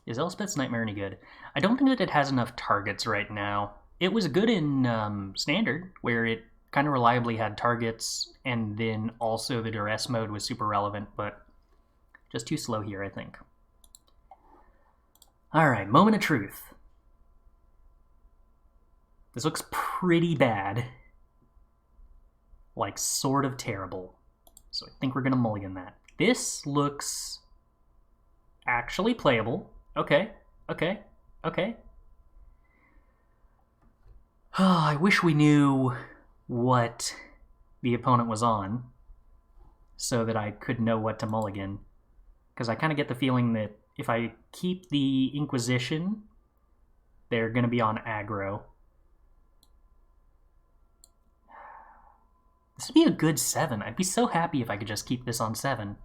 Is Elspeth's Nightmare any good? I don't think that it has enough targets right now. It was good in Standard, where it kind of reliably had targets, and then also the Duress mode was super relevant, but just too slow here, I think. Alright, Moment of Truth. This looks pretty bad. Like, sort of terrible. So I think we're going to mulligan that. This looks actually playable. Okay, okay, okay. Oh, I wish we knew what the opponent was on so that I could know what to mulligan. Because I kind of get the feeling that if I keep the Inquisition, they're going to be on aggro. This would be a good 7. I'd be so happy if I could just keep this on 7.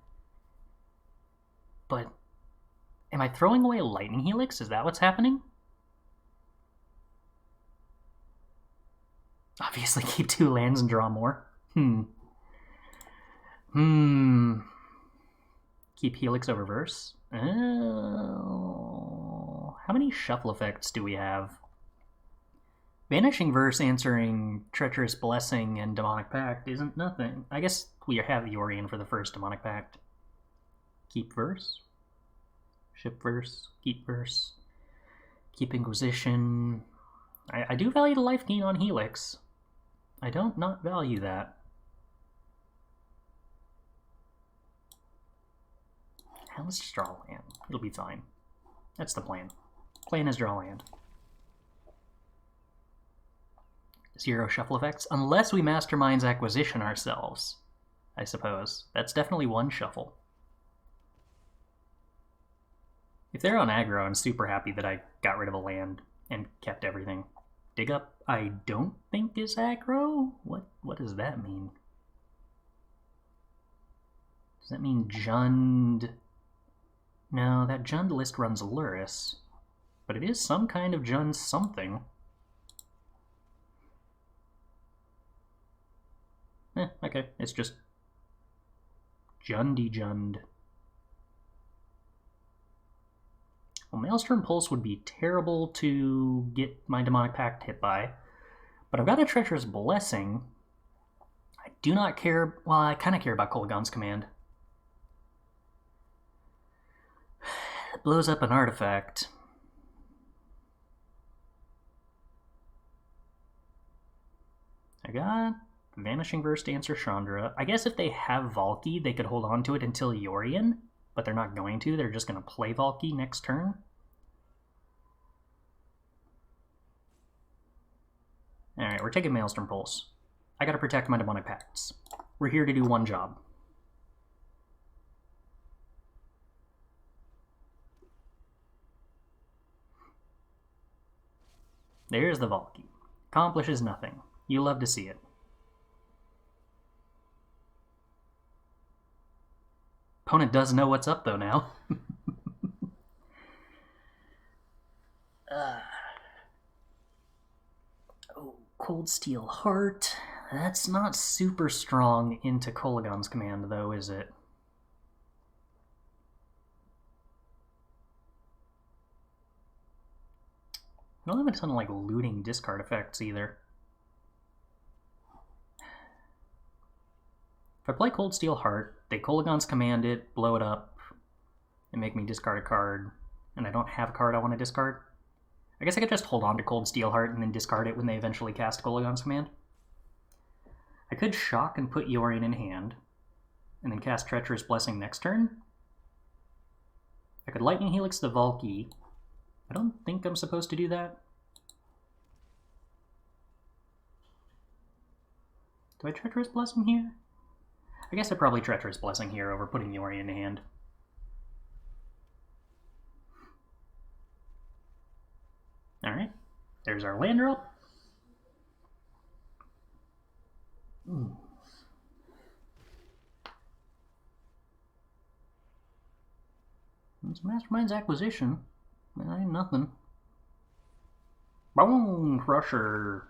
But am I throwing away Lightning Helix? Is that what's happening? Obviously keep 2 lands and draw more. Keep Helix over Verse. Oh. How many shuffle effects do we have? Vanishing Verse answering Treacherous Blessing and Demonic Pact isn't nothing. I guess we have Yorion for the first Demonic Pact. Keep Verse. Ship Verse. Keep Verse. Keep Inquisition. I do value the life gain on Helix. I don't not value that. Let's just draw land. It'll be fine. That's the plan. Plan is draw land. 0 shuffle effects, unless we Mastermind's Acquisition ourselves, I suppose. That's definitely 1 shuffle. If they're on aggro, I'm super happy that I got rid of a land and kept everything. Dig Up, I don't think is aggro? What does that mean? Does that mean Jund? No, that Jund list runs Luris, but it is some kind of Jund something. Okay, it's just Jundy Jund. Well, Maelstrom Pulse would be terrible to get my Demonic Pact hit by, but I've got a Treacherous Blessing. I do not care, well, I kind of care about Kolaghan's Command. It blows up an artifact. I got Vanishing Verse to answer Chandra. I guess if they have Valki, they could hold on to it until Yorion, but they're not going to. They're just going to play Valki next turn. Alright, we're taking Maelstrom Pulse. I gotta protect my Demonic Pacts. We're here to do one job. There's the Valki. Accomplishes nothing. You love to see it. Opponent does know what's up, though, now. Oh, Coldsteel Heart. That's not super strong into Kolaghan's Command, though, is it? I don't have a ton of, like, looting discard effects, either. If I play Coldsteel Heart, they Kolaghan's Command it, blow it up, and make me discard a card, and I don't have a card I want to discard. I guess I could just hold on to Coldsteel Heart and then discard it when they eventually cast Kolaghan's Command. I could shock and put Yorion in hand, and then cast Treacherous Blessing next turn. I could Lightning Helix the Valki. I don't think I'm supposed to do that. Do I Treacherous Blessing here? I guess I probably Treacherous Blessing here over putting Yorion in hand. Alright, there's our land drop. It's Mastermind's Acquisition. That ain't nothing. Bone Crusher.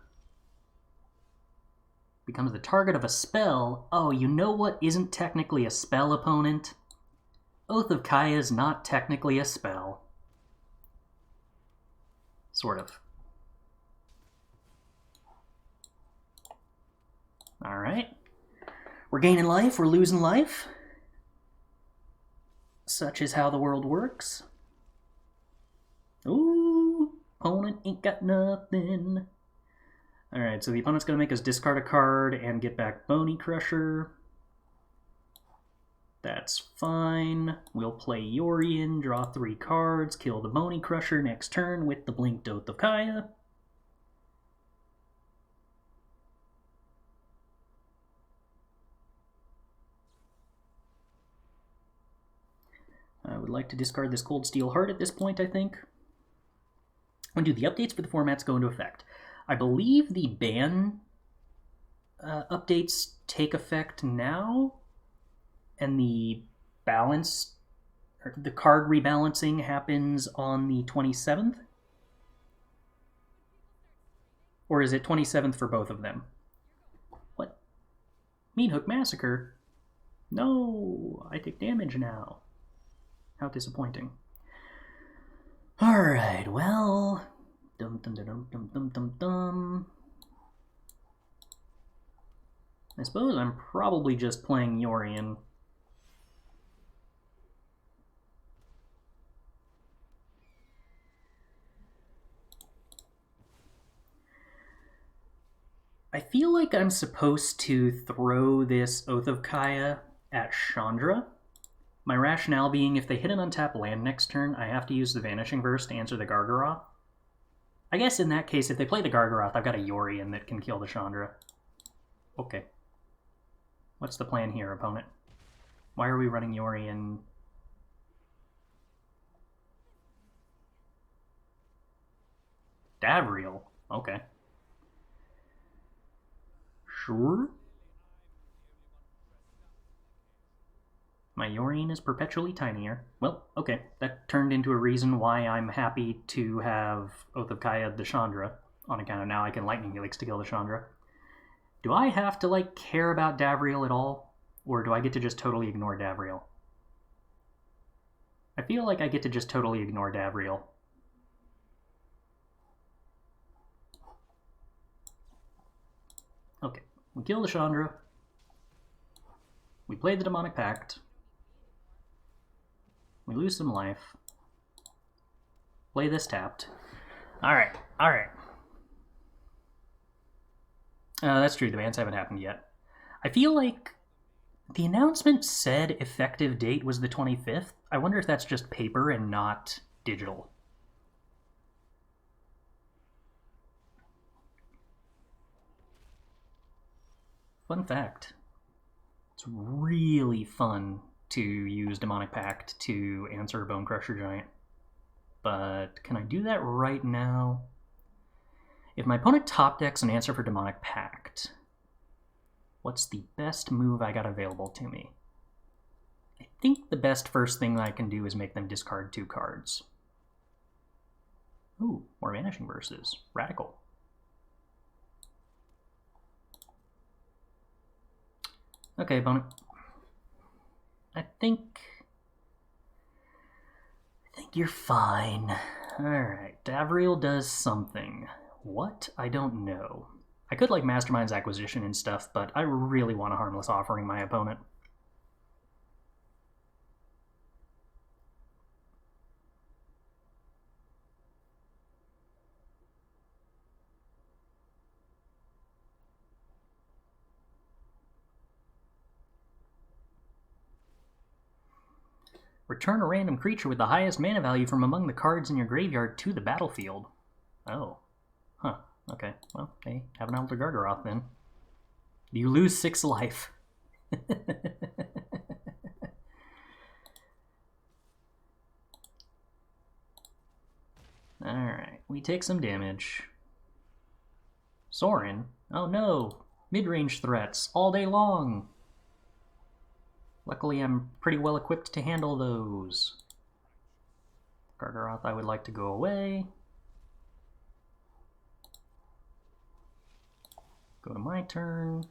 Becomes the target of a spell. Oh, you know what isn't technically a spell, opponent? Oath of Kaya is not technically a spell. Sort of. Alright. We're gaining life, we're losing life. Such is how the world works. Ooh, opponent ain't got nothing. Alright, so the opponent's going to make us discard a card and get back Bony Crusher. That's fine. We'll play Yorion, draw 3 cards, kill the Bony Crusher next turn with the Blinked Oath of Kaya. I would like to discard this Coldsteel Heart at this point, I think. When do the updates for the formats go into effect? I believe the ban updates take effect now, and the balance, or the card rebalancing happens on the 27th? Or is it 27th for both of them? What? Meathook Massacre? No, I take damage now. How disappointing. Alright, well... Dum dum dum dum dum dum dum. I suppose I'm probably just playing Yorion. I feel like I'm supposed to throw this Oath of Kaya at Chandra. My rationale being, if they hit an untapped land next turn, I have to use the Vanishing Verse to answer the Gargaroth. I guess in that case, if they play the Gargaroth, I've got a Yorion that can kill the Chandra. Okay. What's the plan here, opponent? Why are we running Yorion? Davriel. Okay. Sure. My Yorion is perpetually tinier. Well, okay, that turned into a reason why I'm happy to have Oath of Kaya the Chandra, on account of now I can Lightning Helix to kill the Chandra. Do I have to, like, care about Davriel at all? Or do I get to just totally ignore Davriel? I feel like I get to just totally ignore Davriel. Okay, we kill the Chandra. We play the Demonic Pact. We lose some life. Play this tapped. Alright, alright. That's true, the bans haven't happened yet. I feel like the announcement said effective date was the 25th. I wonder if that's just paper and not digital. Fun fact. It's really fun to use Demonic Pact to answer Bone Crusher Giant. But can I do that right now? If my opponent top decks an answer for Demonic Pact, what's the best move I got available to me? I think the best first thing that I can do is make them discard 2 cards. Ooh, more Vanishing Verses. Radical. Okay, opponent. I think you're fine. Alright, Davriel does something. What? I don't know. I could like Mastermind's Acquisition and stuff, but I really want a Harmless Offering my opponent. Return a random creature with the highest mana value from among the cards in your graveyard to the battlefield. Oh. Huh. Okay. Well, hey, have an Alter Gargaroth then. You lose 6 life. Alright, we take some damage. Sorin? Oh no! Mid-range threats all day long! Luckily, I'm pretty well equipped to handle those. Gargaroth, I would like to go away. Go to my turn.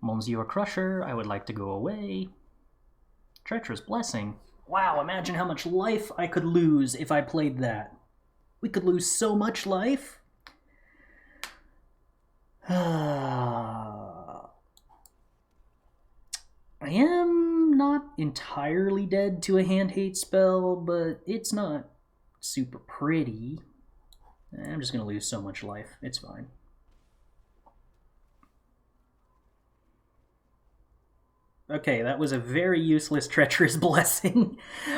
Momsio Crusher, I would like to go away. Treacherous Blessing. Wow, imagine how much life I could lose if I played that. We could lose so much life. I am not entirely dead to a hand hate spell, but it's not super pretty. I'm just going to lose so much life. It's fine. Okay, that was a very useless Treacherous Blessing.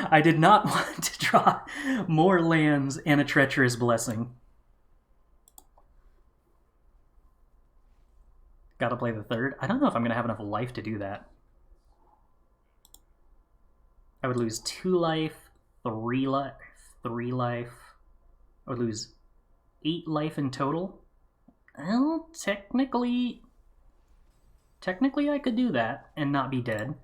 I did not want to draw more lands and a Treacherous Blessing. Gotta play the third. I don't know if I'm going to have enough life to do that. I would lose 2 life, 3 life, 3 life. I would lose 8 life in total. Well, technically I could do that and not be dead.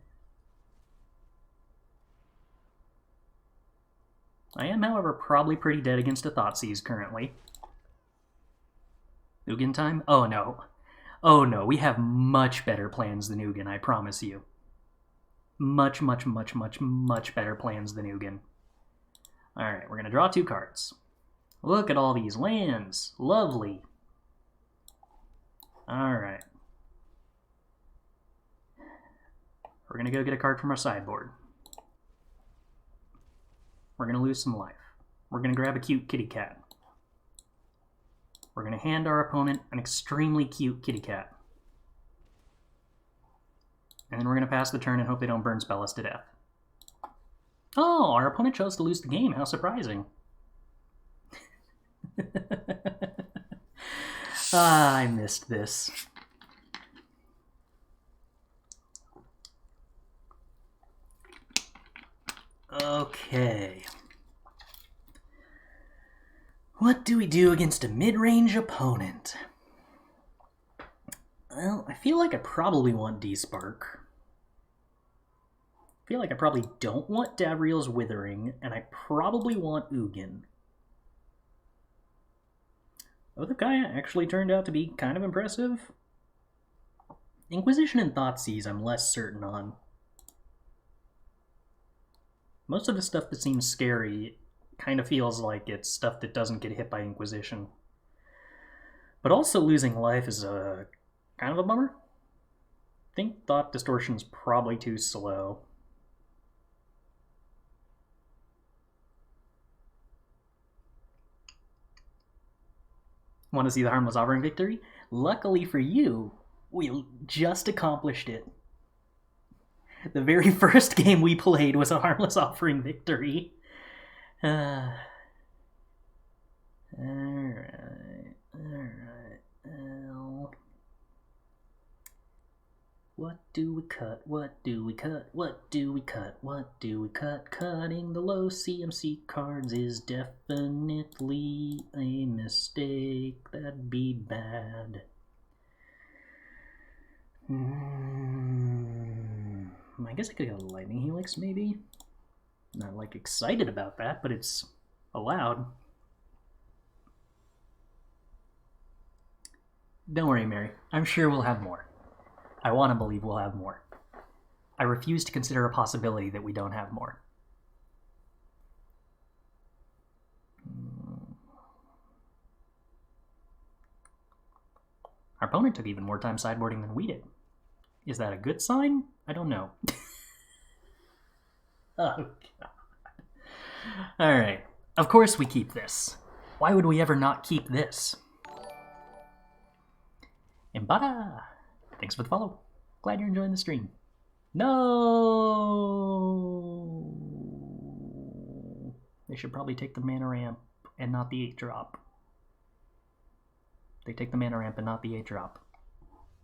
I am, however, probably pretty dead against a Thoughtseize currently. Ugin time? Oh no. Oh no, we have much better plans than Ugin, I promise you. Much better plans than Ugin. Alright, we're gonna draw 2 cards. Look at all these lands. Lovely. Alright. We're gonna go get a card from our sideboard. We're gonna lose some life. We're gonna grab a cute kitty cat. We're gonna hand our opponent an extremely cute kitty cat. And then we're gonna pass the turn and hope they don't burn spell us to death. Oh, our opponent chose to lose the game. How surprising. I missed this. Okay. What do we do against a mid-range opponent? Well, I feel like I probably want Despark. I feel like I probably don't want Davriel's Withering, and I probably want Ugin. Othakaya actually turned out to be kind of impressive. Inquisition and Thoughtseize I'm less certain on. Most of the stuff that seems scary kind of feels like it's stuff that doesn't get hit by Inquisition. But also losing life is a kind of a bummer. I think Thought Distortion's probably too slow. Want to see the Harmless Offering victory? Luckily for you, we just accomplished it. The very first game we played was a Harmless Offering victory. Alright. What do we cut? What do we cut? What do we cut? What do we cut? Cutting the low CMC cards is definitely a mistake. That'd be bad. I guess I could go Lightning Helix, maybe? Not, like, excited about that, but it's allowed. Don't worry, Mary. I'm sure we'll have more. I want to believe we'll have more. I refuse to consider a possibility that we don't have more. Our opponent took even more time sideboarding than we did. Is that a good sign? I don't know. Oh, God. Alright. Of course we keep this. Why would we ever not keep this? Imbada! Thanks for the follow. Glad you're enjoying the stream. No! They should probably take the mana ramp and not the 8-drop. They take the mana ramp and not the 8-drop.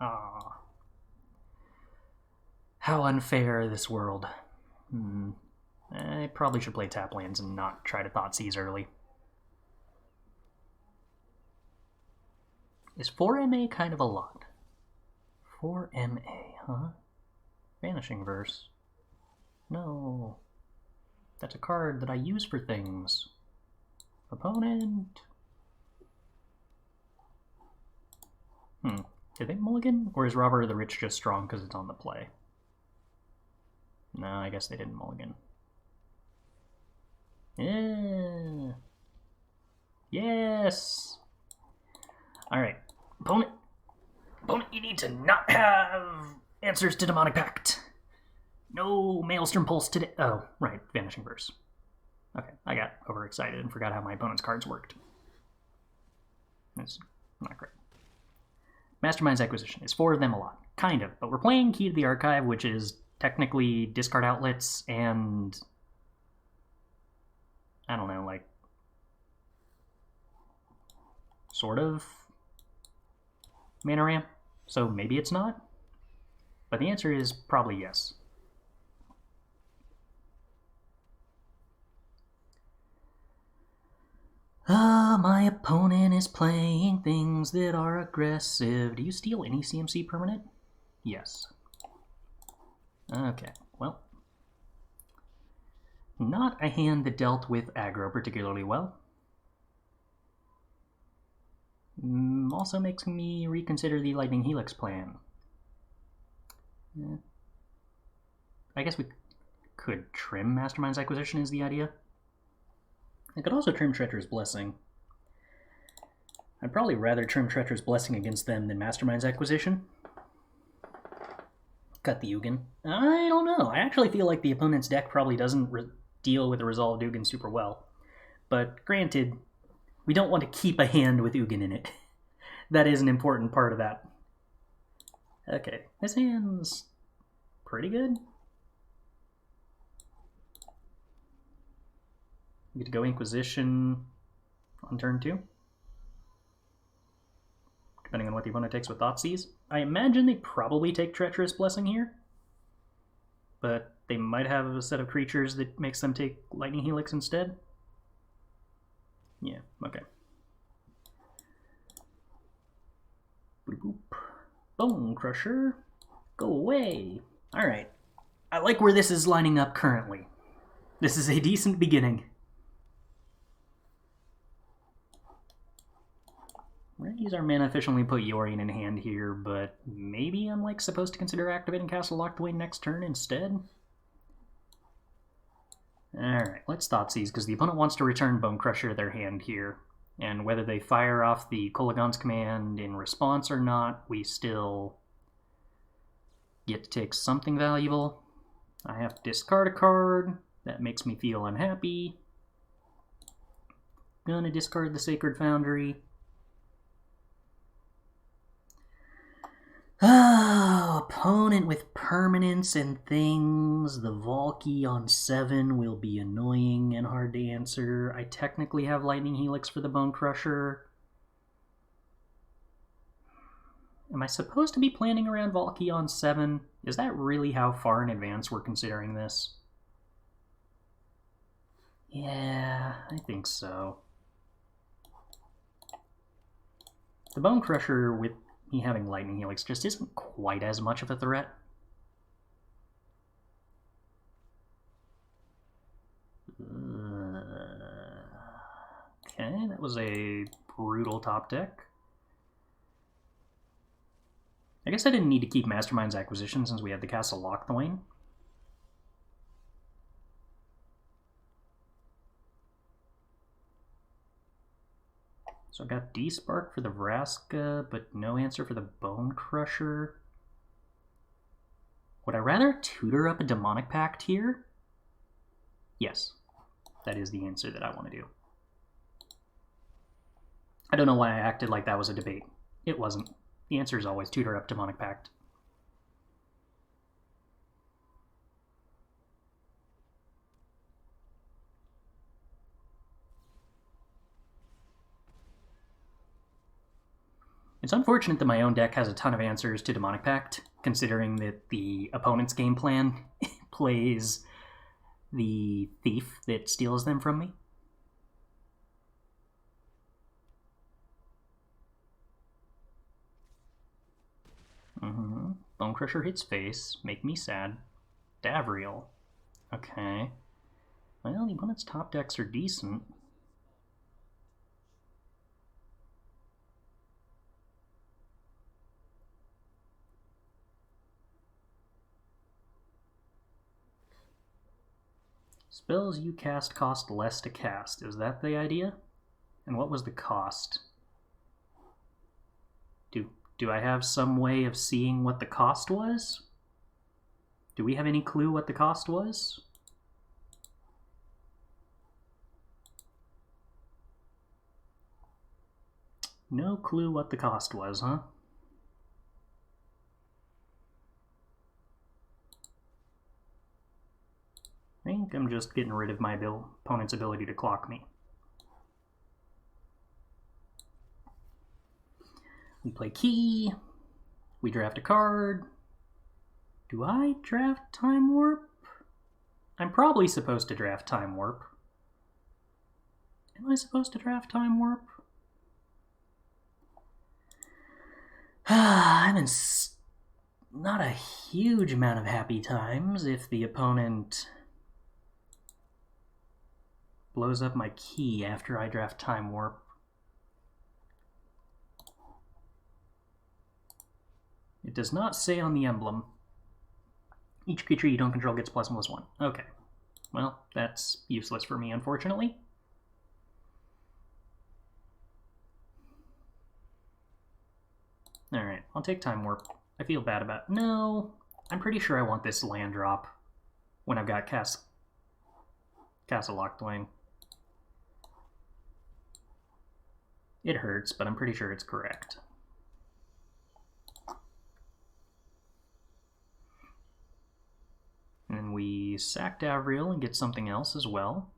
Ah. How unfair this world. I probably should play tap lands and not try to Thoughtseize early. Is 4 MA kind of a lot? 4 MA, huh? Vanishing Verse. No. That's a card that I use for things. Opponent. Did they mulligan? Or is Robert of the Rich just strong because it's on the play? No, I guess they didn't mulligan. Yeah. Yes! Alright. Opponent, you need to not have answers to Demonic Pact. No Maelstrom Pulse today. Oh, right. Vanishing Verse. Okay, I got overexcited and forgot how my opponent's cards worked. That's not great. Mastermind's Acquisition is 4 of them a lot. Kind of. But we're playing Key to the Archive, which is technically discard outlets and... I don't know, like... sort of... mana ramp. So maybe it's not? But the answer is probably yes. My opponent is playing things that are aggressive. Do you steal any CMC permanent? Yes. Okay, well. Not a hand that dealt with aggro particularly well. Also makes me reconsider the Lightning Helix plan. I guess we could trim Mastermind's Acquisition is the idea. I could also trim Treacherous Blessing. I'd probably rather trim Treacherous Blessing against them than Mastermind's Acquisition. Cut the Ugin. I don't know. I actually feel like the opponent's deck probably doesn't deal with the resolved Ugin super well. But granted, we don't want to keep a hand with Ugin in it. That is an important part of that. Okay, this hand's pretty good. We get to go Inquisition on turn 2. Depending on what the opponent takes with Thoughtseize. I imagine they probably take Treacherous Blessing here. But they might have a set of creatures that makes them take Lightning Helix instead. Yeah, okay. Boop boop. Bone Crusher. Go away. Alright. I like where this is lining up currently. This is a decent beginning. We're going to use our mana efficiently, put Yorion in hand here, but maybe I'm like supposed to consider activating Castle Locthwain next turn instead? Alright, let's Thoughtseize, because the opponent wants to return Bone Crusher to their hand here. And whether they fire off the Coldsteel Command in response or not, we still get to take something valuable. I have to discard a card. That makes me feel unhappy. Gonna discard the Sacred Foundry. Opponent with permanents and things. The Valky on 7 will be annoying and hard to answer. I technically have Lightning Helix for the Bone Crusher. Am I supposed to be planning around Valky on 7? Is that really how far in advance we're considering this? Yeah, I think so. The Bone Crusher with me having Lightning Helix just isn't quite as much of a threat. Okay, that was a brutal top deck. I guess I didn't need to keep Mastermind's Acquisition since we had the Castle Locthwain. So I got Despark for the Vraska, but no answer for the Bone Crusher. Would I rather tutor up a Demonic Pact here? Yes, that is the answer that I want to do. I don't know why I acted like that was a debate. It wasn't. The answer is always tutor up Demonic Pact. It's unfortunate that my own deck has a ton of answers to Demonic Pact, considering that the opponent's game plan plays the thief that steals them from me. Bone Crusher hits face, make me sad. Davriel. Okay. Well, the opponent's top decks are decent. Spells you cast cost less to cast. Is that the idea? And what was the cost? Do I have some way of seeing what the cost was? Do we have any clue what the cost was? No clue what the cost was, huh? I think I'm just getting rid of my opponent's ability to clock me. We play key. We draft a card. Do I draft Time Warp? I'm probably supposed to draft Time Warp. Am I supposed to draft Time Warp? I'm in not a huge amount of happy times if the opponent blows up my key after I draft Time Warp. It does not say on the emblem. Each creature you don't control gets +1/+1. Okay. Well, that's useless for me, unfortunately. Alright, I'll take Time Warp. I feel bad about it. No, I'm pretty sure I want this land drop when I've got Castle Locthwain. It hurts, but I'm pretty sure it's correct. And we sack Davriel and get something else as well.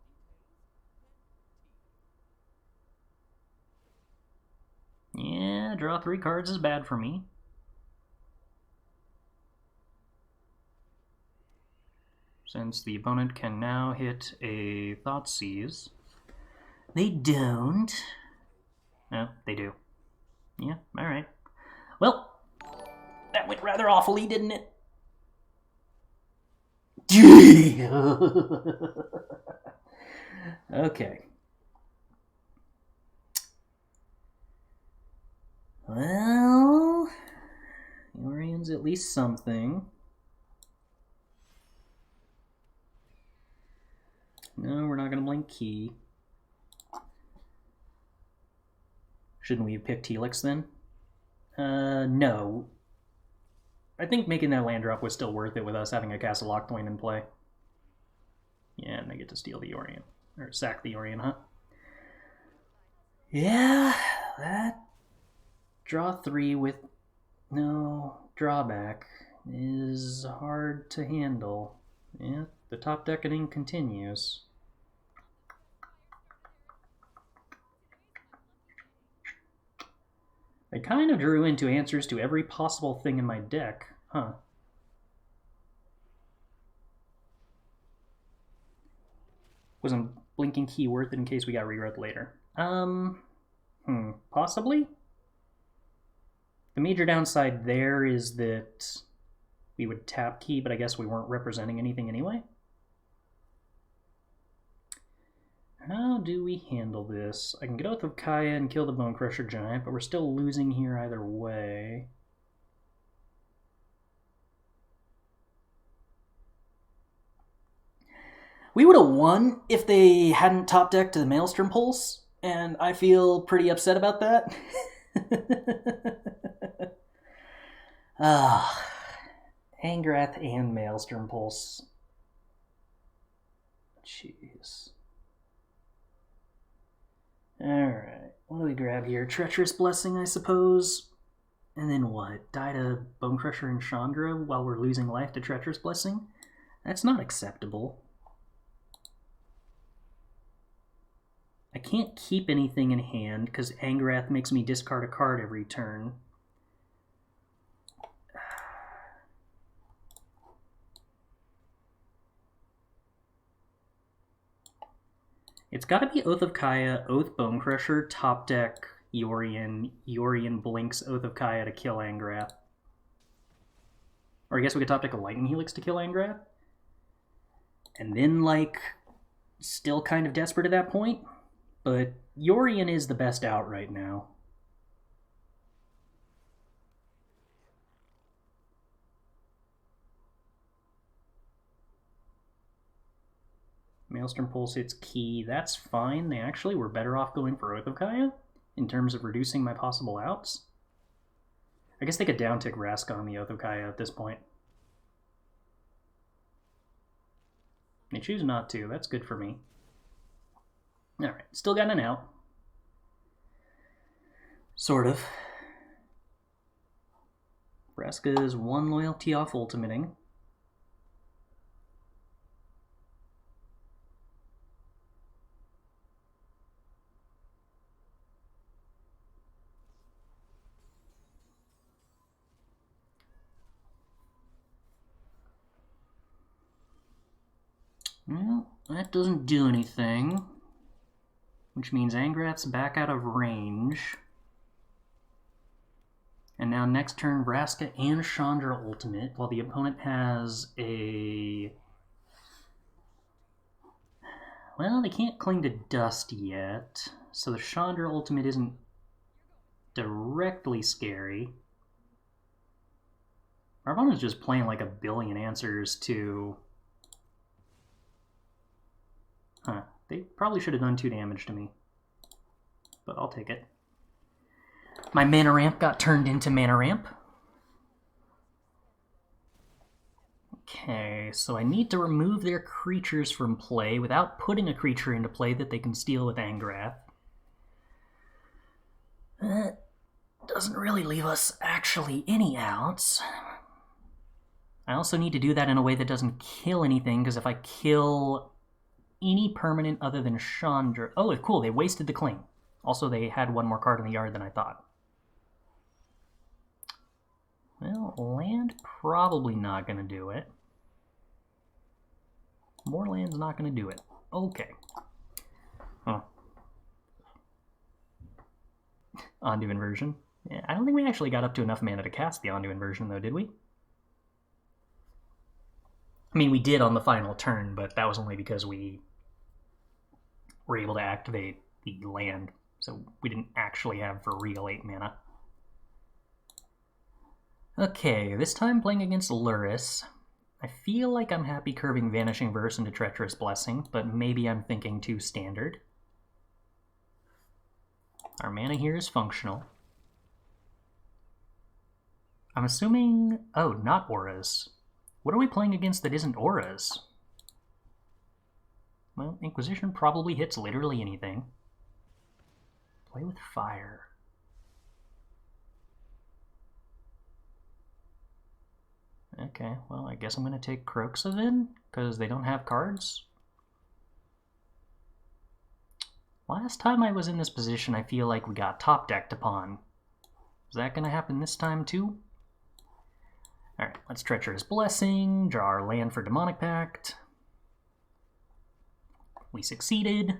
Yeah, draw 3 cards is bad for me. Since the opponent can now hit a Thoughtseize. They don't. No, they do. Yeah, alright. Well, that went rather awfully, didn't it? Okay. Well, Yorion's at least something. No, we're not going to blink key. Shouldn't we have picked Helix then? No. I think making that land drop was still worth it with us having a Castle Locthwain in play. Yeah, and they get to steal the Yorion. Or sack the Yorion, huh? Yeah, that draw 3 with no drawback is hard to handle. Yeah, the top decking continues. I kind of drew into answers to every possible thing in my deck, huh? Wasn't blinking key worth it in case we got reread later? Possibly? The major downside there is that we would tap key, but I guess we weren't representing anything anyway. How do we handle this? I can get Oath of Kaya and kill the Bone Crusher Giant, but we're still losing here either way. We would have won if they hadn't top decked to the Maelstrom Pulse, and I feel pretty upset about that. Angrath and Maelstrom Pulse. Jeez. Alright, what do we grab here? Treacherous Blessing, I suppose. And then what? Die to Bonecrusher and Chandra while we're losing life to Treacherous Blessing? That's not acceptable. I can't keep anything in hand because Angrath makes me discard a card every turn. It's got to be Oath of Kaya, Oath Bonecrusher, top deck Yorion. Yorion blinks Oath of Kaya to kill Angrath. Or I guess we could top deck a Lightning Helix to kill Angrath. And then, like, still kind of desperate at that point. But Yorion is the best out right now. Maelstrom Pulse hits key. That's fine. They actually were better off going for Oath of Kaya in terms of reducing my possible outs. I guess they could downtick Vraska on the Oath of Kaya at this point. They choose not to. That's good for me. Alright, still got an out. Sort of. Vraska's one loyalty off ultimating. Well, that doesn't do anything, which means Angrath's back out of range. And now next turn, Vraska and Chandra ultimate, while the opponent has a... Well, they can't cling to Dust yet, so the Chandra ultimate isn't directly scary. Our opponent's just playing like a billion answers to... Huh, they probably should have done 2 damage to me, but I'll take it. My mana ramp got turned into mana ramp. Okay, so I need to remove their creatures from play without putting a creature into play that they can steal with Angrath. That doesn't really leave us actually any outs. I also need to do that in a way that doesn't kill anything, because if I kill any permanent other than Chandra... Oh, cool, they wasted the cling. Also, they had 1 more card in the yard than I thought. Well, land probably not going to do it. More land's not going to do it. Okay. Huh. Ondu Inversion. Yeah, I don't think we actually got up to enough mana to cast the Ondu Inversion, though, did we? I mean, we did on the final turn, but that was only because we were able to activate the land, so we didn't actually have for real 8 mana. Okay, this time playing against Lurrus. I feel like I'm happy curving Vanishing Verse into Treacherous Blessing, but maybe I'm thinking too standard. Our mana here is functional. I'm assuming... Oh, not auras. What are we playing against that isn't auras? Well, Inquisition probably hits literally anything. Play with fire. Okay, well, I guess I'm going to take Kroxa then, because they don't have cards. Last time I was in this position, I feel like we got top-decked upon. Is that going to happen this time too? Alright, let's Treacherous Blessing, draw our land for Demonic Pact. We succeeded.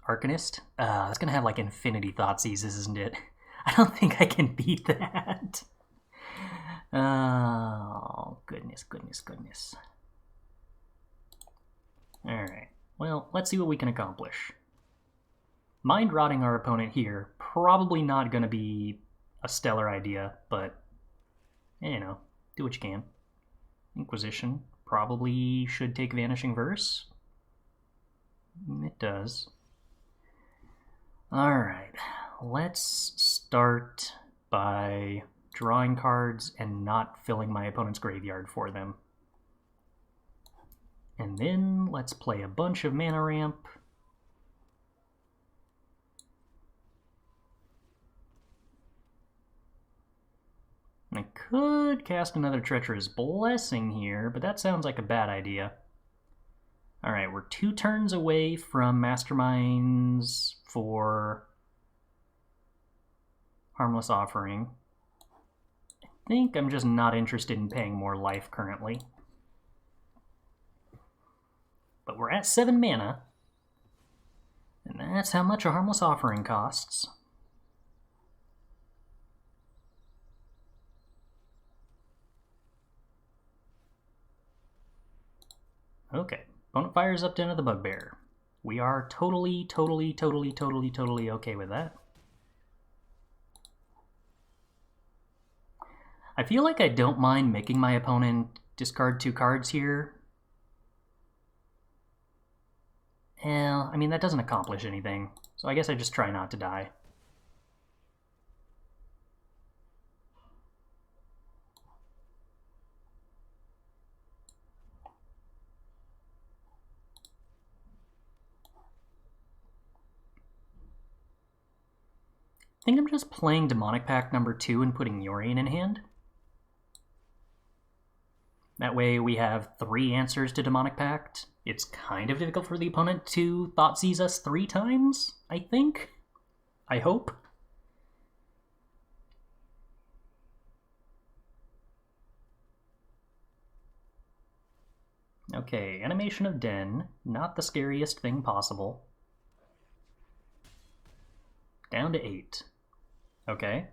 Arcanist? That's going to have like infinity Thoughtseizes, isn't it? I don't think I can beat that. Oh, goodness, goodness, goodness. Alright, well, let's see what we can accomplish. Mind rotting our opponent here, probably not going to be a stellar idea, but, you know, do what you can. Inquisition probably should take Vanishing Verse. It does. Alright, let's start by drawing cards and not filling my opponent's graveyard for them. And then let's play a bunch of mana ramp. I could cast another Treacherous Blessing here, but that sounds like a bad idea. Alright, we're 2 turns away from Masterminds for Harmless Offering. I think I'm just not interested in paying more life currently. But we're at 7 mana, and that's how much a Harmless Offering costs. Okay, opponent fires up Den of the Bugbear. We are totally okay with that. I feel like I don't mind making my opponent discard 2 cards here, Well, I mean, that doesn't accomplish anything, so I guess I just try not to die. I think I'm just playing Demonic Pact number 2 and putting Yorion in hand. That way we have 3 answers to Demonic Pact. It's kind of difficult for the opponent to Thoughtseize us 3 times, I think. I hope. Okay, Animation of Den. Not the scariest thing possible. Down to 8. Okay.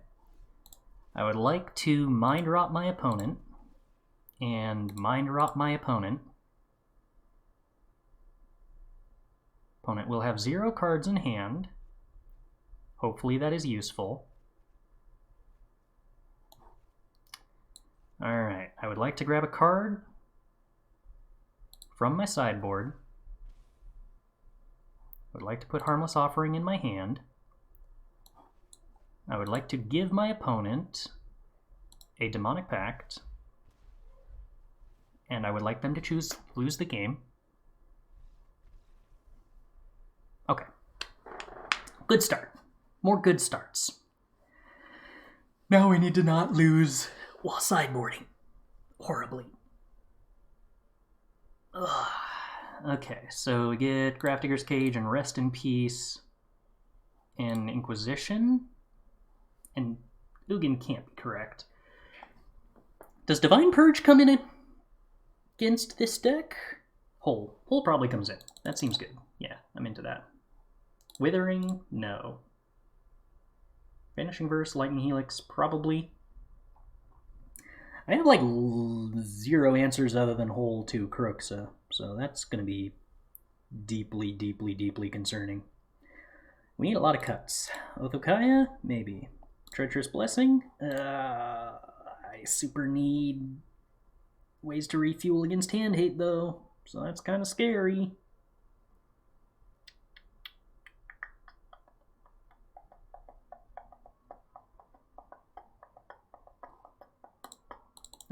I would like to Mind Rot my opponent. And Mind Rot my opponent. Opponent will have 0 cards in hand. Hopefully that is useful. Alright, I would like to grab a card from my sideboard. I would like to put Harmless Offering in my hand. I would like to give my opponent a Demonic Pact. And I would like them to lose the game. Okay. Good start. More good starts. Now we need to not lose while sideboarding horribly. Ugh. Okay, so we get Grafdigger's Cage and Rest in Peace and Inquisition. And Ugin can't be correct. Does Divine Purge come in against this deck? Hole. Hole probably comes in. That seems good. Yeah, I'm into that. Withering? No. Vanishing Verse, Lightning Helix? Probably. I have like 0 answers other than Hole to Kuruxa, so that's going to be deeply, deeply, deeply concerning. We need a lot of cuts. Othokaya? Maybe. Treacherous Blessing? I super need ways to refuel against hand hate, though, so that's kind of scary.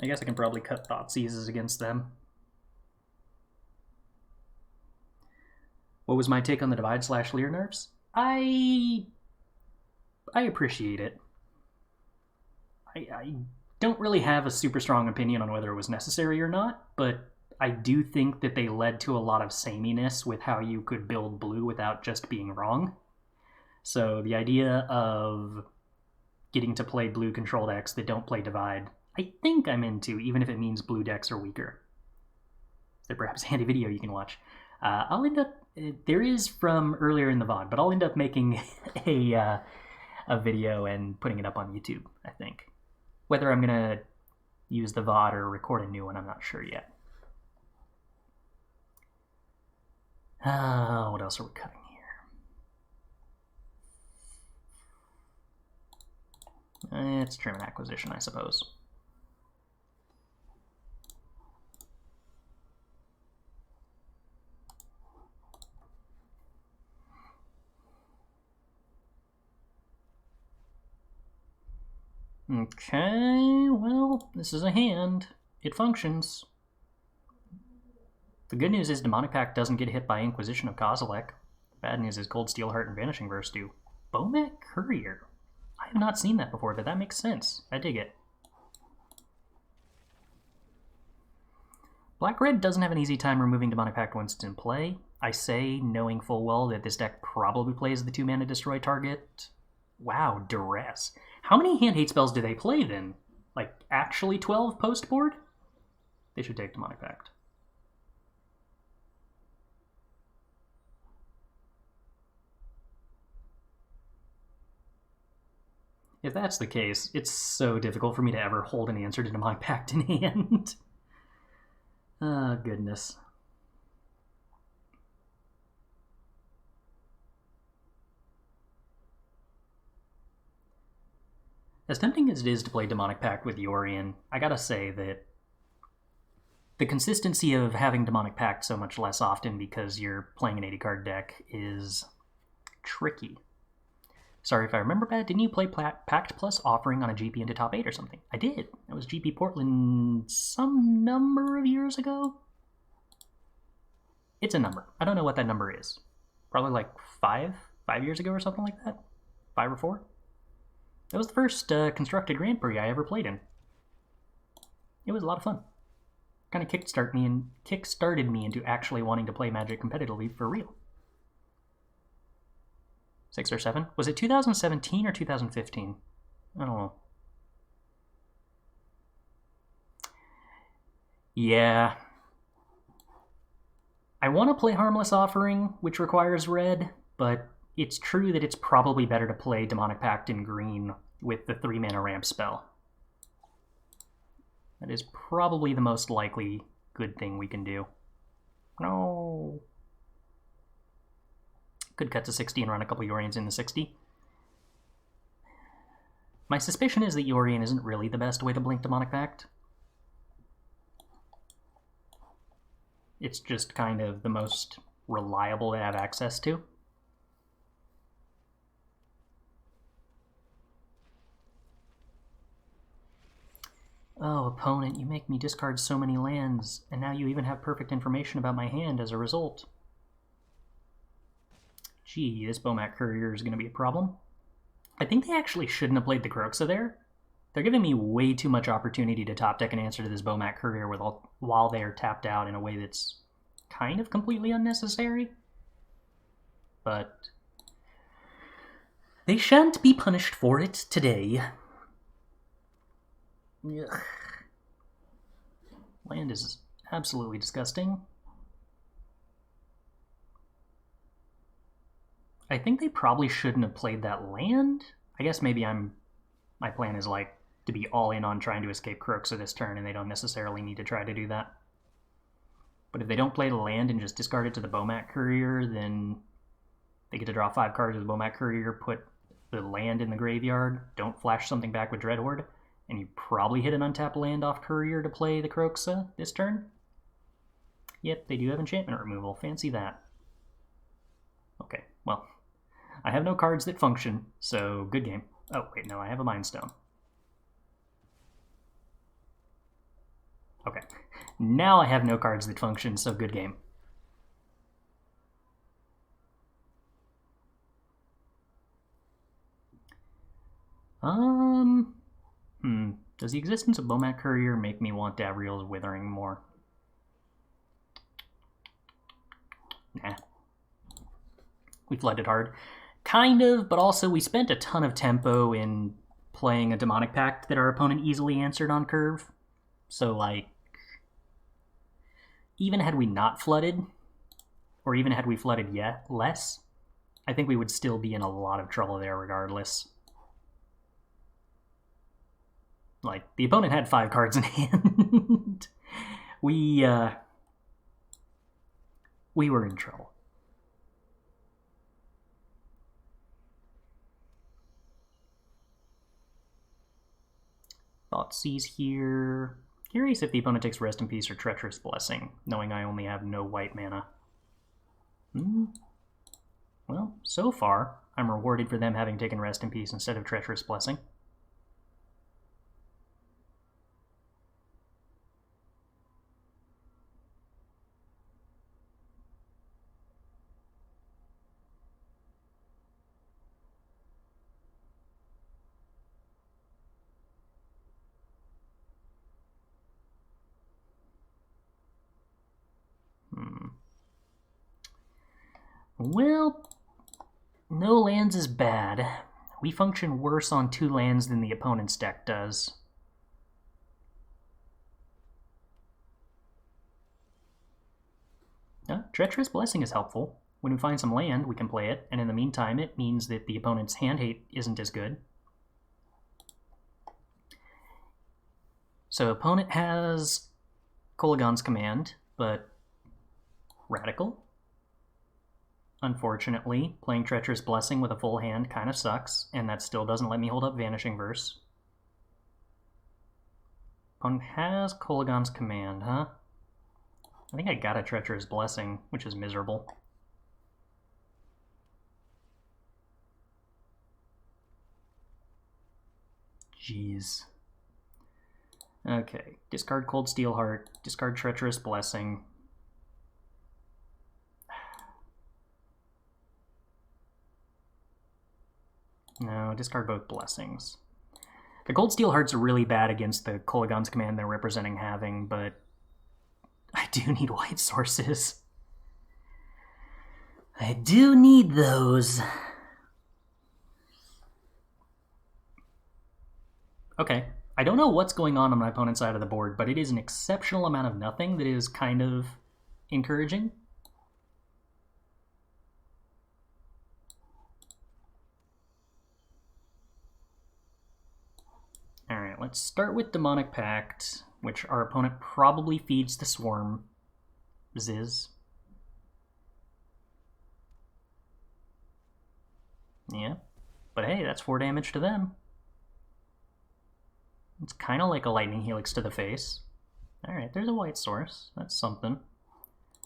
I guess I can probably cut Thoughtseizes against them. What was my take on the Divide/Leer nerfs? I appreciate it. I don't really have a super strong opinion on whether it was necessary or not, but I do think that they led to a lot of sameness with how you could build blue without just being wrong. So the idea of getting to play blue control decks that don't play Divide, I think I'm into, even if it means blue decks are weaker. There's perhaps a handy video you can watch. I'll end up, there is from earlier in the VOD, but I'll end up making a video and putting it up on YouTube, I think. Whether I'm going to use the VOD or record a new one, I'm not sure yet. What else are we cutting here? It's Trim and Acquisition, I suppose. Okay, well, this is a hand. It functions. The good news is Demonic Pact doesn't get hit by Inquisition of Kozilek. The bad news is Coldsteel Heart and Vanishing Verse do. Bomat Courier. I have not seen that before, but that makes sense. I dig it. Black-Red doesn't have an easy time removing Demonic Pact once it's in play. I say, knowing full well that this deck probably plays the 2-mana destroy target. Wow, Duress. How many hand hate spells do they play then? Like, actually 12 post-board? They should take Demonic Pact. If that's the case, it's so difficult for me to ever hold an answer to Demonic Pact in hand. Oh, goodness. As tempting as it is to play Demonic Pact with Yorion, I gotta say that the consistency of having Demonic Pact so much less often because you're playing an 80-card deck is tricky. Sorry if I remember bad, didn't you play Pact Plus Offering on a GP into top 8 or something? I did. That was GP Portland some number of years ago. It's a number. I don't know what that number is. Probably like 5 years ago or something like that. 5 or 4. That was the first constructed Grand Prix I ever played in. It was a lot of fun. Kind of kickstarted me into actually wanting to play Magic competitively for real. 6 or 7? Was it 2017 or 2015? I don't know. Yeah. I want to play Harmless Offering, which requires red, but it's true that it's probably better to play Demonic Pact in green with the 3-mana ramp spell. That is probably the most likely good thing we can do. No. Could cut to 60 and run a couple Yorions in the 60. My suspicion is that Yorion isn't really the best way to blink Demonic Pact. It's just kind of the most reliable to have access to. Oh, opponent, you make me discard so many lands, and now you even have perfect information about my hand as a result. Gee, this Bomat Courier is going to be a problem. I think they actually shouldn't have played the Kroxa there. They're giving me way too much opportunity to top deck an answer to this Bomat Courier while they are tapped out in a way that's kind of completely unnecessary. But they shan't be punished for it today. Ugh. Land is absolutely disgusting. I think they probably shouldn't have played that land. I guess maybe my plan is like to be all in on trying to escape Kroxa this turn, and they don't necessarily need to try to do that. But if they don't play the land and just discard it to the Bomat Courier, then they get to draw 5 cards with the Bomat Courier, put the land in the graveyard, don't flash something back with Dreadhorde, and you probably hit an untapped land off Courier to play the Kroxa this turn. Yep, they do have enchantment removal. Fancy that. Okay, well, I have no cards that function, so good game. Oh, wait, no, I have a Mind Stone. Okay, now I have no cards that function, so good game. Does the existence of Bomat Courier make me want Davriel's Withering more? Nah. We flooded hard. Kind of, but also we spent a ton of tempo in playing a Demonic Pact that our opponent easily answered on curve. So, like, even had we not flooded, or even had we flooded yet less, I think we would still be in a lot of trouble there regardless. Like, the opponent had 5 cards in hand. We were in trouble. Thoughtseize here. Curious if the opponent takes Rest in Peace or Treacherous Blessing, knowing I only have no white mana. Well, so far, I'm rewarded for them having taken Rest in Peace instead of Treacherous Blessing. Well, no lands is bad. We function worse on 2 lands than the opponent's deck does. Treacherous Blessing is helpful. When we find some land, we can play it, and in the meantime, it means that the opponent's hand hate isn't as good. So opponent has Kolaghan's Command, but Radical. Unfortunately, playing Treacherous Blessing with a full hand kind of sucks, and that still doesn't let me hold up Vanishing Verse. Opponent has Kolaghan's Command, huh? I think I got a Treacherous Blessing, which is miserable. Jeez. Okay, discard Coldsteel Heart, discard Treacherous Blessing. No, discard both Blessings. The Coldsteel Heart's really bad against the Kolaghan's Command they're representing having, but I do need white sources. I do need those. Okay, I don't know what's going on my opponent's side of the board, but it is an exceptional amount of nothing that is kind of encouraging. Alright, let's start with Demonic Pact, which our opponent probably feeds the Swarm. Ziz. Yeah, but hey, that's 4 damage to them. It's kind of like a Lightning Helix to the face. Alright, there's a white source. That's something.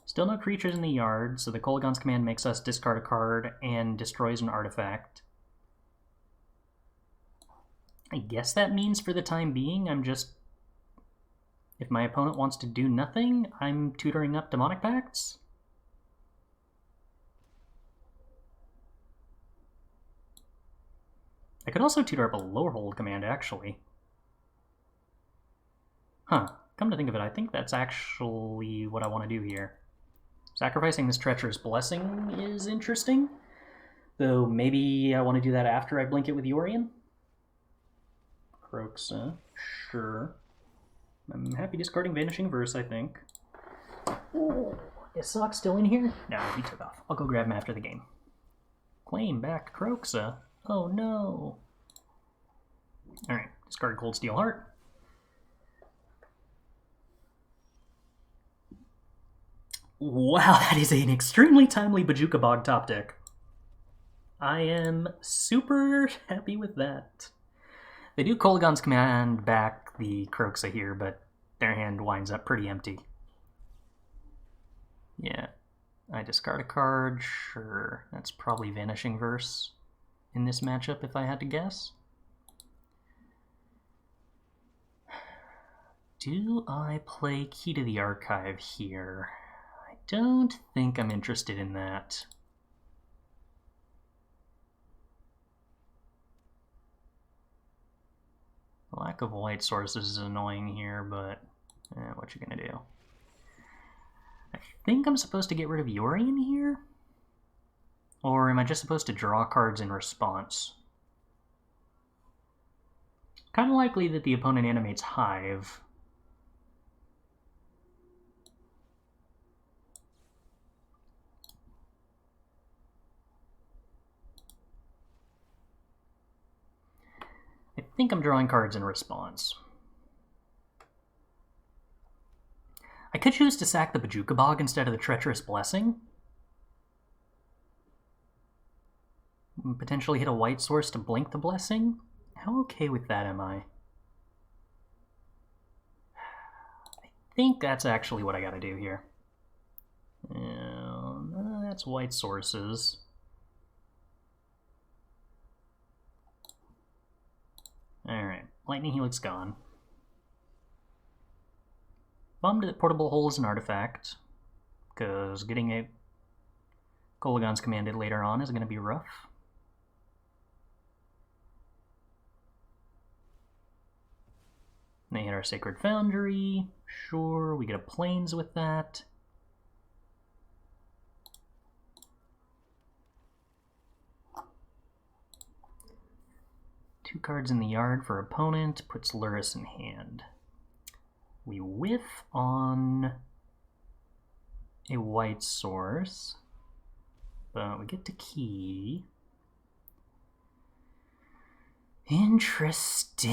Still no creatures in the yard, so the Kolaghan's Command makes us discard a card and destroys an artifact. I guess that means for the time being, I'm just... If my opponent wants to do nothing, I'm tutoring up Demonic Pacts? I could also tutor up a Lorehold Command, actually. Huh, come to think of it, I think that's actually what I want to do here. Sacrificing this Treacherous Blessing is interesting, though maybe I want to do that after I blink it with Yorion. Kroxa, sure. I'm happy discarding Vanishing Verse, I think. Ooh, is Sock still in here? No, he took off. I'll go grab him after the game. Claim back Kroxa. Oh no. Alright, discard Coldsteel Heart. Wow, that is an extremely timely Bojuka Bog top deck. I am super happy with that. They do Kolaghan's Command back the Kroxa here, but their hand winds up pretty empty. Yeah, I discard a card, sure. That's probably Vanishing Verse in this matchup if I had to guess. Do I play Key to the Archive here? I don't think I'm interested in that. The lack of white sources is annoying here, but what you gonna do? I think I'm supposed to get rid of Yorion here? Or am I just supposed to draw cards in response? Kind of likely that the opponent animates Hive. I think I'm drawing cards in response. I could choose to sack the Bojuka Bog instead of the Treacherous Blessing. Potentially hit a white source to blink the Blessing. How okay with that am I? I think that's actually what I gotta do here. That's white sources. Alright, Lightning Helix gone. Bummed that Portable Hole is an artifact, because getting a Kolaghan's Commanded later on is going to be rough. They hit our Sacred Foundry. Sure, we get a Plains with that. Two cards in the yard for opponent, puts Lurrus in hand. We whiff on a white source, but we get to key. Interesting.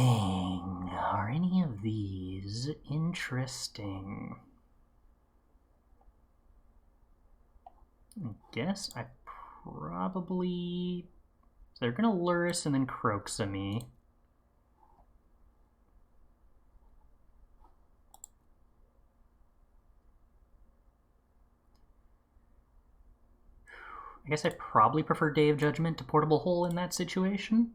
Are any of these interesting? I guess I probably... So they're going to Lurrus and then Kroxa me. I guess I probably prefer Day of Judgment to Portable Hole in that situation.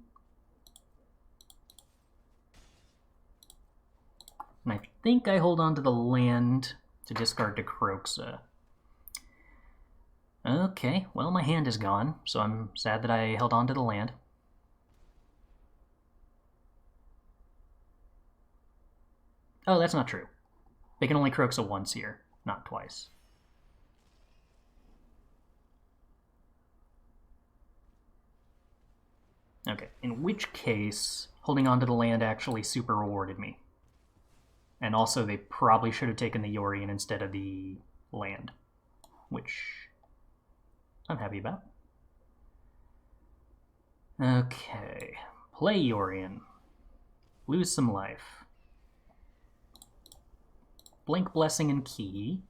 And I think I hold on to the land to discard to Kroxa. Okay, well, my hand is gone, so I'm sad that I held on to the land. Oh, that's not true. They can only Kroxa once here, not twice. Okay, in which case, holding on to the land actually super rewarded me. And also, they probably should have taken the Yorion instead of the land, which I'm happy about. Okay, play Yorion. Lose some life. Blink Blessing and Key.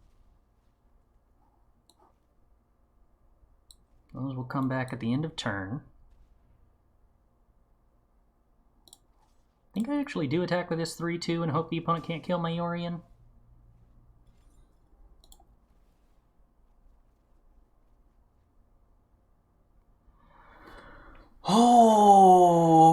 Those will come back at the end of turn. I think I actually do attack with this 3-2 and hope the opponent can't kill my Yorion.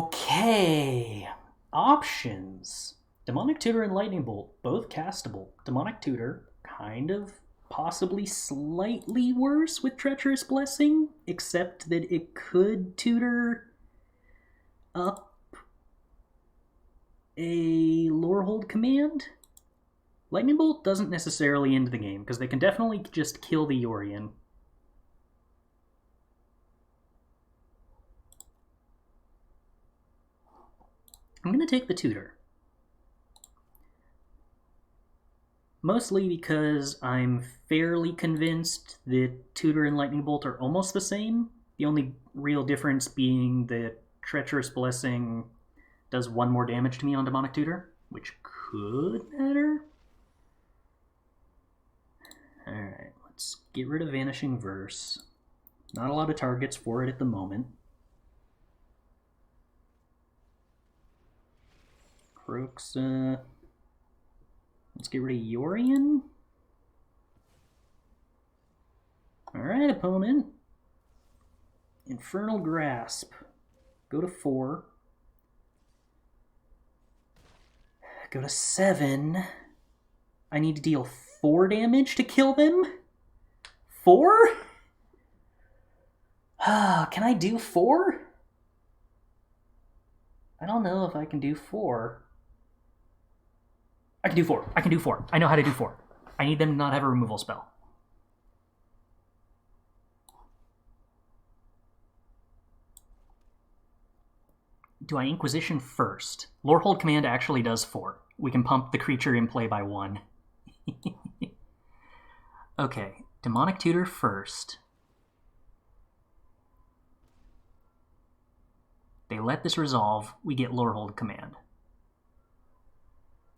Okay. Options. Demonic Tutor and Lightning Bolt, both castable. Demonic Tutor, kind of possibly slightly worse with Treacherous Blessing, except that it could tutor up a Lorehold Command. Lightning Bolt doesn't necessarily end the game, because they can definitely just kill the Yorion. I'm going to take the Tutor. Mostly because I'm fairly convinced that Tutor and Lightning Bolt are almost the same. The only real difference being that Treacherous Blessing does 1 more damage to me on Demonic Tutor, which could matter. Alright, let's get rid of Vanishing Verse. Not a lot of targets for it at the moment. Kroxa. Let's get rid of Yorion. Alright, opponent. Infernal Grasp. Go to 4. Go to 7. I need to deal 4 damage to kill them? 4? Can I do 4? I don't know if I can do 4. I can do 4. I can do 4. I know how to do 4. I need them to not have a removal spell. Do I Inquisition first? Lorehold Command actually does 4. We can pump the creature in play by 1. Okay, Demonic Tutor first. They let this resolve, we get Lorehold Command.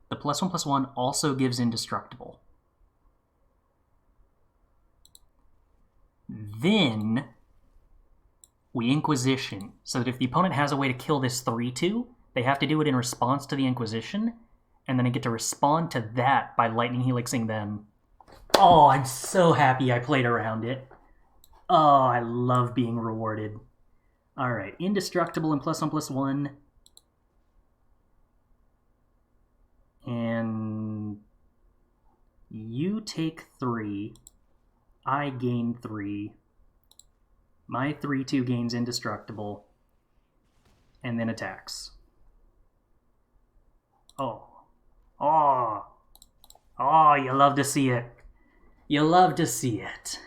The +1/+1 also gives Indestructible. Then we Inquisition, so that if the opponent has a way to kill this 3-2, they have to do it in response to the Inquisition, and then I get to respond to that by Lightning Helixing them. Oh, I'm so happy I played around it. Oh, I love being rewarded. Alright, Indestructible and +1/+1. And you take 3. I gain 3. My 3-2 gains Indestructible. And then attacks. Oh. Oh. Oh, you love to see it. You love to see it.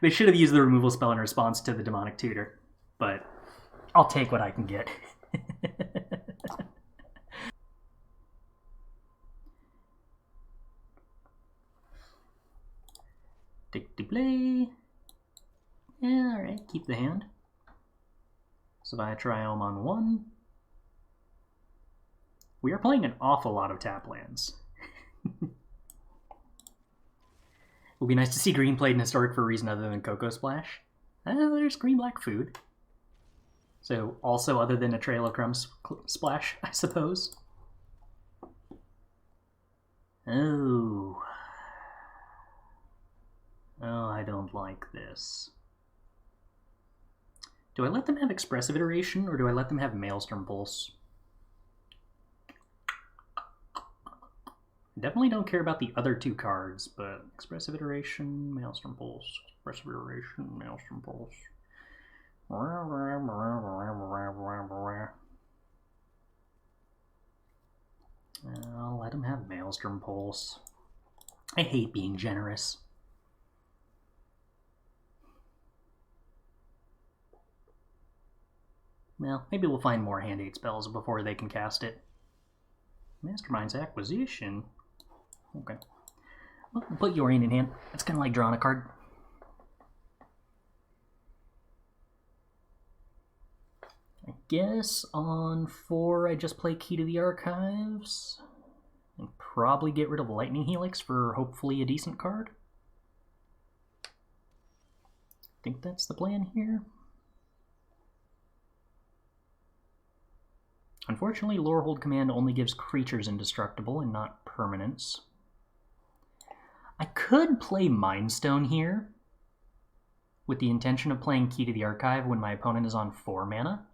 They should have used the removal spell in response to the Demonic Tutor, but I'll take what I can get. Take the play. Yeah, alright, keep the hand. Savai Triome on 1. We are playing an awful lot of tap lands. It would be nice to see green played in Historic for a reason other than Cocoa Splash. There's green-black food. So, also other than a Trail of Crumbs splash, I suppose. Oh. Oh, I don't like this. Do I let them have Expressive Iteration, or do I let them have Maelstrom Pulse? I definitely don't care about the other two cards, but Expressive Iteration, Maelstrom Pulse, Expressive Iteration, Maelstrom Pulse. I'll let him have Maelstrom Pulse. I hate being generous. Well, maybe we'll find more Hand 8 spells before they can cast it. Mastermind's Acquisition. Okay. Well, we'll put Yorion in hand. It's kind of like drawing a card. I guess on 4 I just play Key to the Archives. And probably get rid of Lightning Helix for hopefully a decent card. I think that's the plan here. Unfortunately, Lorehold Command only gives creatures indestructible and not permanents. I could play Mind Stone here with the intention of playing Key to the Archive when my opponent is on 4 mana.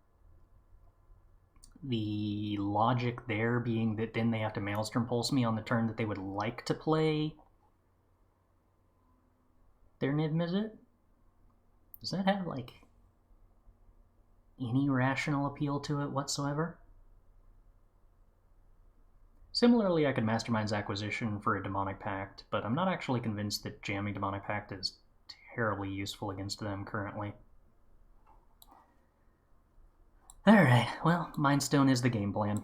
The logic there being that then they have to Maelstrom Pulse me on the turn that they would like to play their Niv Mizzet. Does that have, like, any rational appeal to it whatsoever? Similarly, I could Mastermind's Acquisition for a Demonic Pact, but I'm not actually convinced that jamming Demonic Pact is terribly useful against them currently. Alright, well, Mind Stone is the game plan.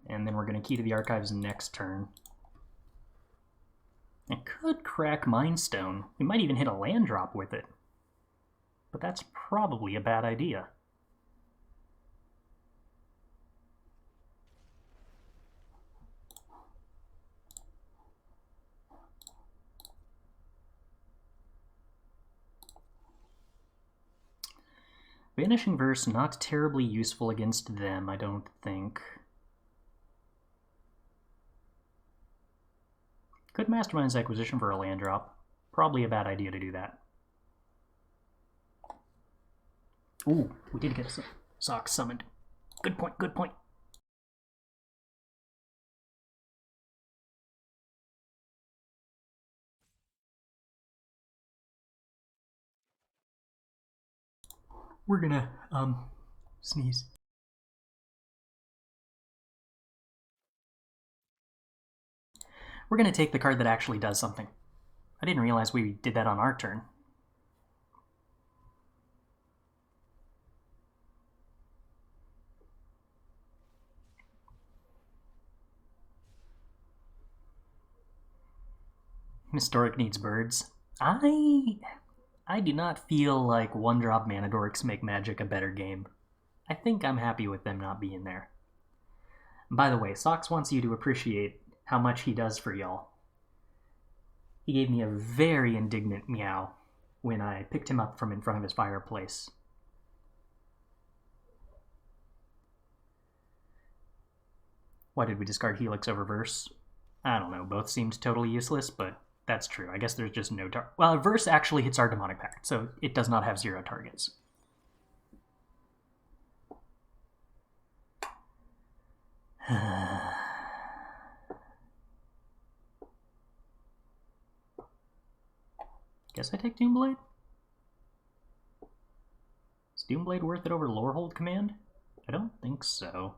And then we're going to Key to the Archives next turn. I could crack Mind Stone. We might even hit a land drop with it. But that's probably a bad idea. Vanishing Verse, not terribly useful against them, I don't think. Could Mastermind's Acquisition for a land drop. Probably a bad idea to do that. Ooh, we did get Socks summoned. Good point, good point. We're gonna, sneeze. We're gonna take the card that actually does something. I didn't realize we did that on our turn. Historic needs birds. I do not feel like 1-drop mana dorks make Magic a better game. I think I'm happy with them not being there. By the way, Socks wants you to appreciate how much he does for y'all. He gave me a very indignant meow when I picked him up from in front of his fireplace. Why did we discard Helix over Verse? I don't know, both seemed totally useless, but that's true. I guess there's just no target. Well, Verse actually hits our Demonic Pact, so it does not have 0 targets. Guess I take Doomblade? Is Doomblade worth it over Lorehold Command? I don't think so.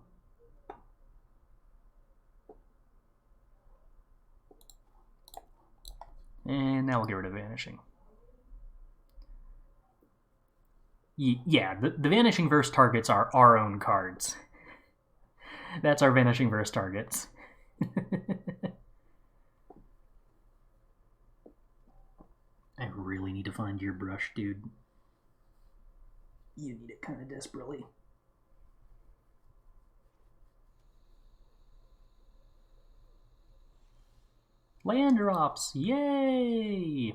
And now we'll get rid of Vanishing. Yeah, the Vanishing Verse targets are our own cards. That's our Vanishing Verse targets. I really need to find your brush, dude. You need it kind of desperately. Land drops! Yay!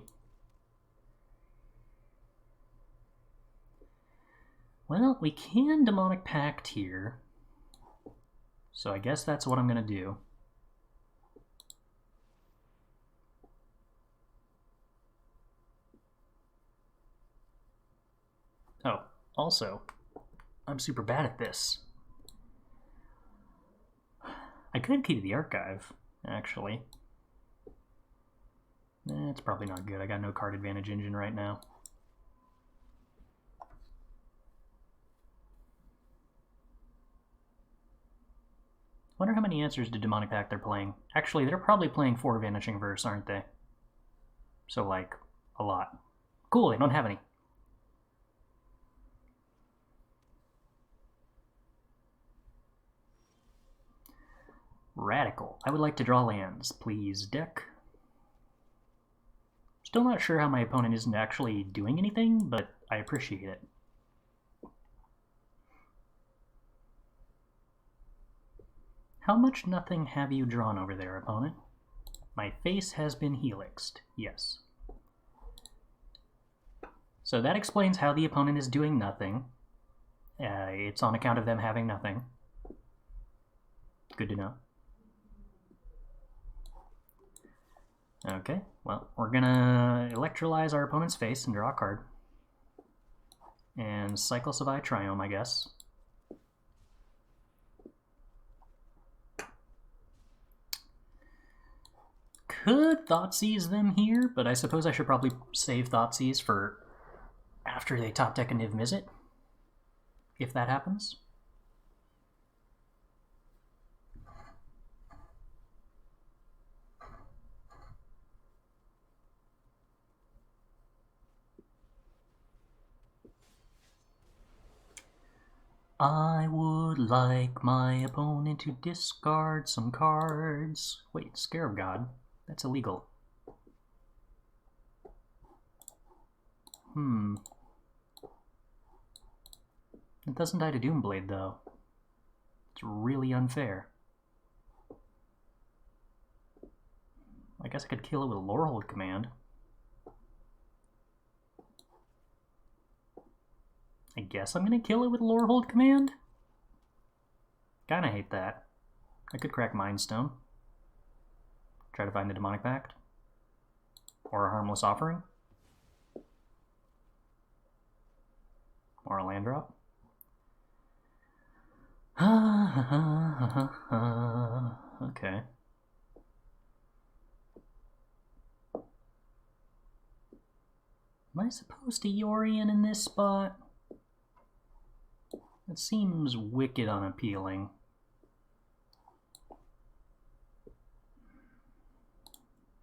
Well, we can Demonic Pact here. So I guess that's what I'm going to do. Also, I'm super bad at this. I could key to the archive, actually. It's probably not good. I got no card advantage engine right now. Wonder how many answers to Demonic Pact they're playing. Actually, they're probably playing 4 Vanishing Verse, aren't they? So, like, a lot. Cool, they don't have any. Radical. I would like to draw lands, please, deck. Still not sure how my opponent isn't actually doing anything, but I appreciate it. How much nothing have you drawn over there, opponent? My face has been helixed, yes. So that explains how the opponent is doing nothing. It's on account of them having nothing. Good to know. Okay, well, we're gonna electrolyze our opponent's face and draw a card. And cycle Savai Triome, I guess. Could Thoughtseize them here, but I suppose I should probably save Thoughtseize for after they top deck a Niv Mizzet, if that happens. I would like my opponent to discard some cards. Wait, Scarab God? That's illegal. It doesn't die to Doomblade, though. It's really unfair. I guess I could kill it with a Lorehold Command. I guess I'm gonna kill it with Lorehold Command? Kinda hate that. I could crack Mind Stone. Try to find the Demonic Pact. Or a Harmless Offering. Or a land drop. Okay. Am I supposed to Yorion in this spot? That seems wicked unappealing.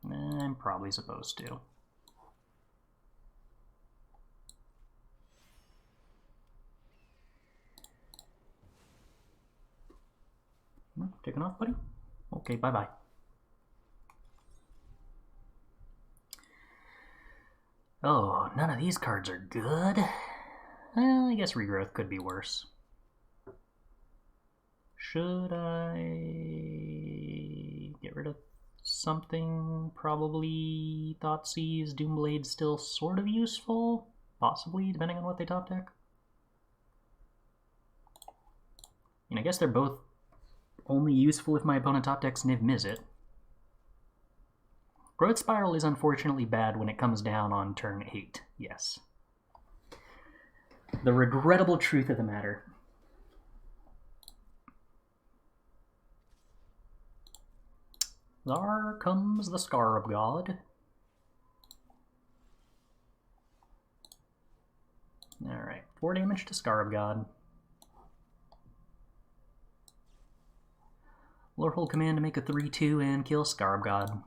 I'm probably supposed to. Taking off, buddy? Okay, bye-bye. Oh, none of these cards are good. Well, I guess Regrowth could be worse. Should I get rid of something? Probably Thoughtseize. Doomblade's still sort of useful. Possibly, depending on what they top deck. I guess they're both only useful if my opponent top decks Niv Mizzet. Growth Spiral is unfortunately bad when it comes down on turn 8, yes. The regrettable truth of the matter. There comes the Scarab God. Alright, 4 damage to Scarab God. Lorehold Command to make a 3/2 and kill Scarab God.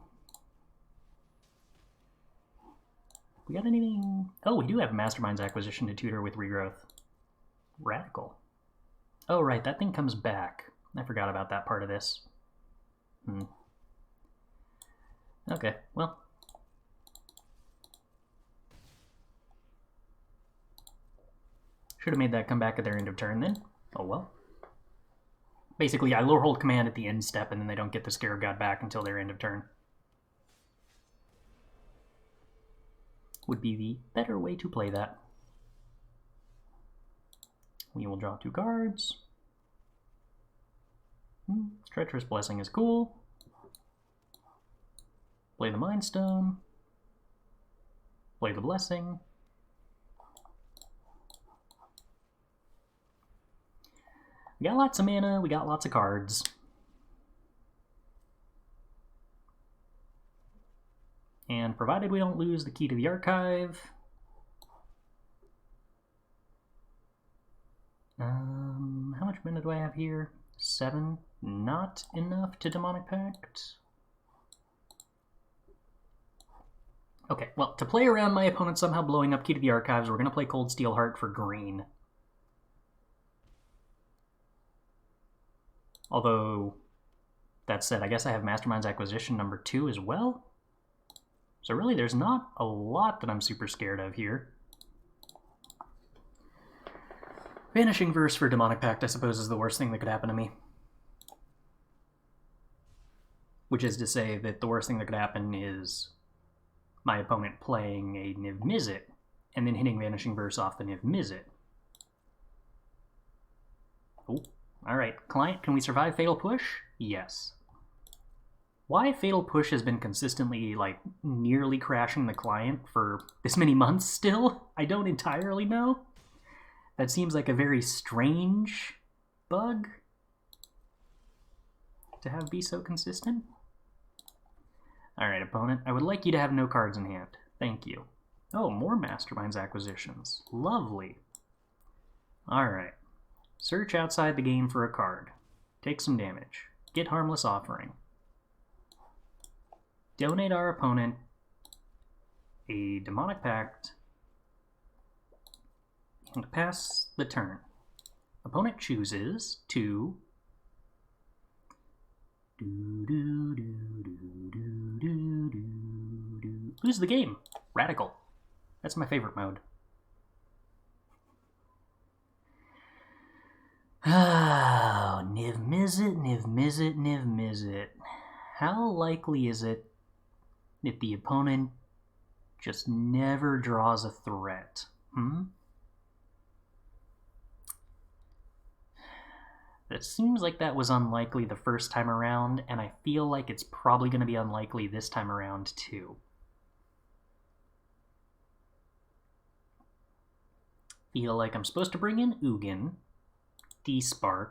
We got anything? Oh, we do have Mastermind's Acquisition to tutor with Regrowth. Radical. Oh, right, that thing comes back. I forgot about that part of this. Okay, well. Should have made that come back at their end of turn then. Oh well. Basically, I Lorehold Command at the end step, and then they don't get the Scarab God back until their end of turn. Would be the better way to play that. We will draw 2 cards. Treacherous Blessing is cool. Play the Mind Stone. Play the Blessing. We got lots of mana, we got lots of cards. And provided we don't lose the key to the archive... how much mana do I have here? 7. Not enough to Demonic Pact. Okay, well, to play around my opponent somehow blowing up key to the archives, we're going to play Coldsteel Heart for green. Although, that said, I guess I have Mastermind's Acquisition number 2 as well. So really, there's not a lot that I'm super scared of here. Vanishing Verse for Demonic Pact, I suppose, is the worst thing that could happen to me. Which is to say that the worst thing that could happen is my opponent playing a Niv Mizzet and then hitting Vanishing Verse off the Niv Mizzet. Oh, alright. Client, can we survive Fatal Push? Yes. Why Fatal Push has been consistently, like, nearly crashing the client for this many months still, I don't entirely know. That seems like a very strange bug to have be so consistent. Alright, opponent, I would like you to have no cards in hand. Thank you. Oh, more Mastermind's Acquisitions. Lovely. Alright. Search outside the game for a card. Take some damage. Get Harmless Offering. Donate our opponent a Demonic Pact and pass the turn. Opponent chooses to lose the game. Radical. That's my favorite mode. Oh, Niv Mizzet, Niv Mizzet, Niv Mizzet. How likely is it that the opponent just never draws a threat? It seems like that was unlikely the first time around, and I feel like it's probably going to be unlikely this time around too. Feel like I'm supposed to bring in Ugin, Despark.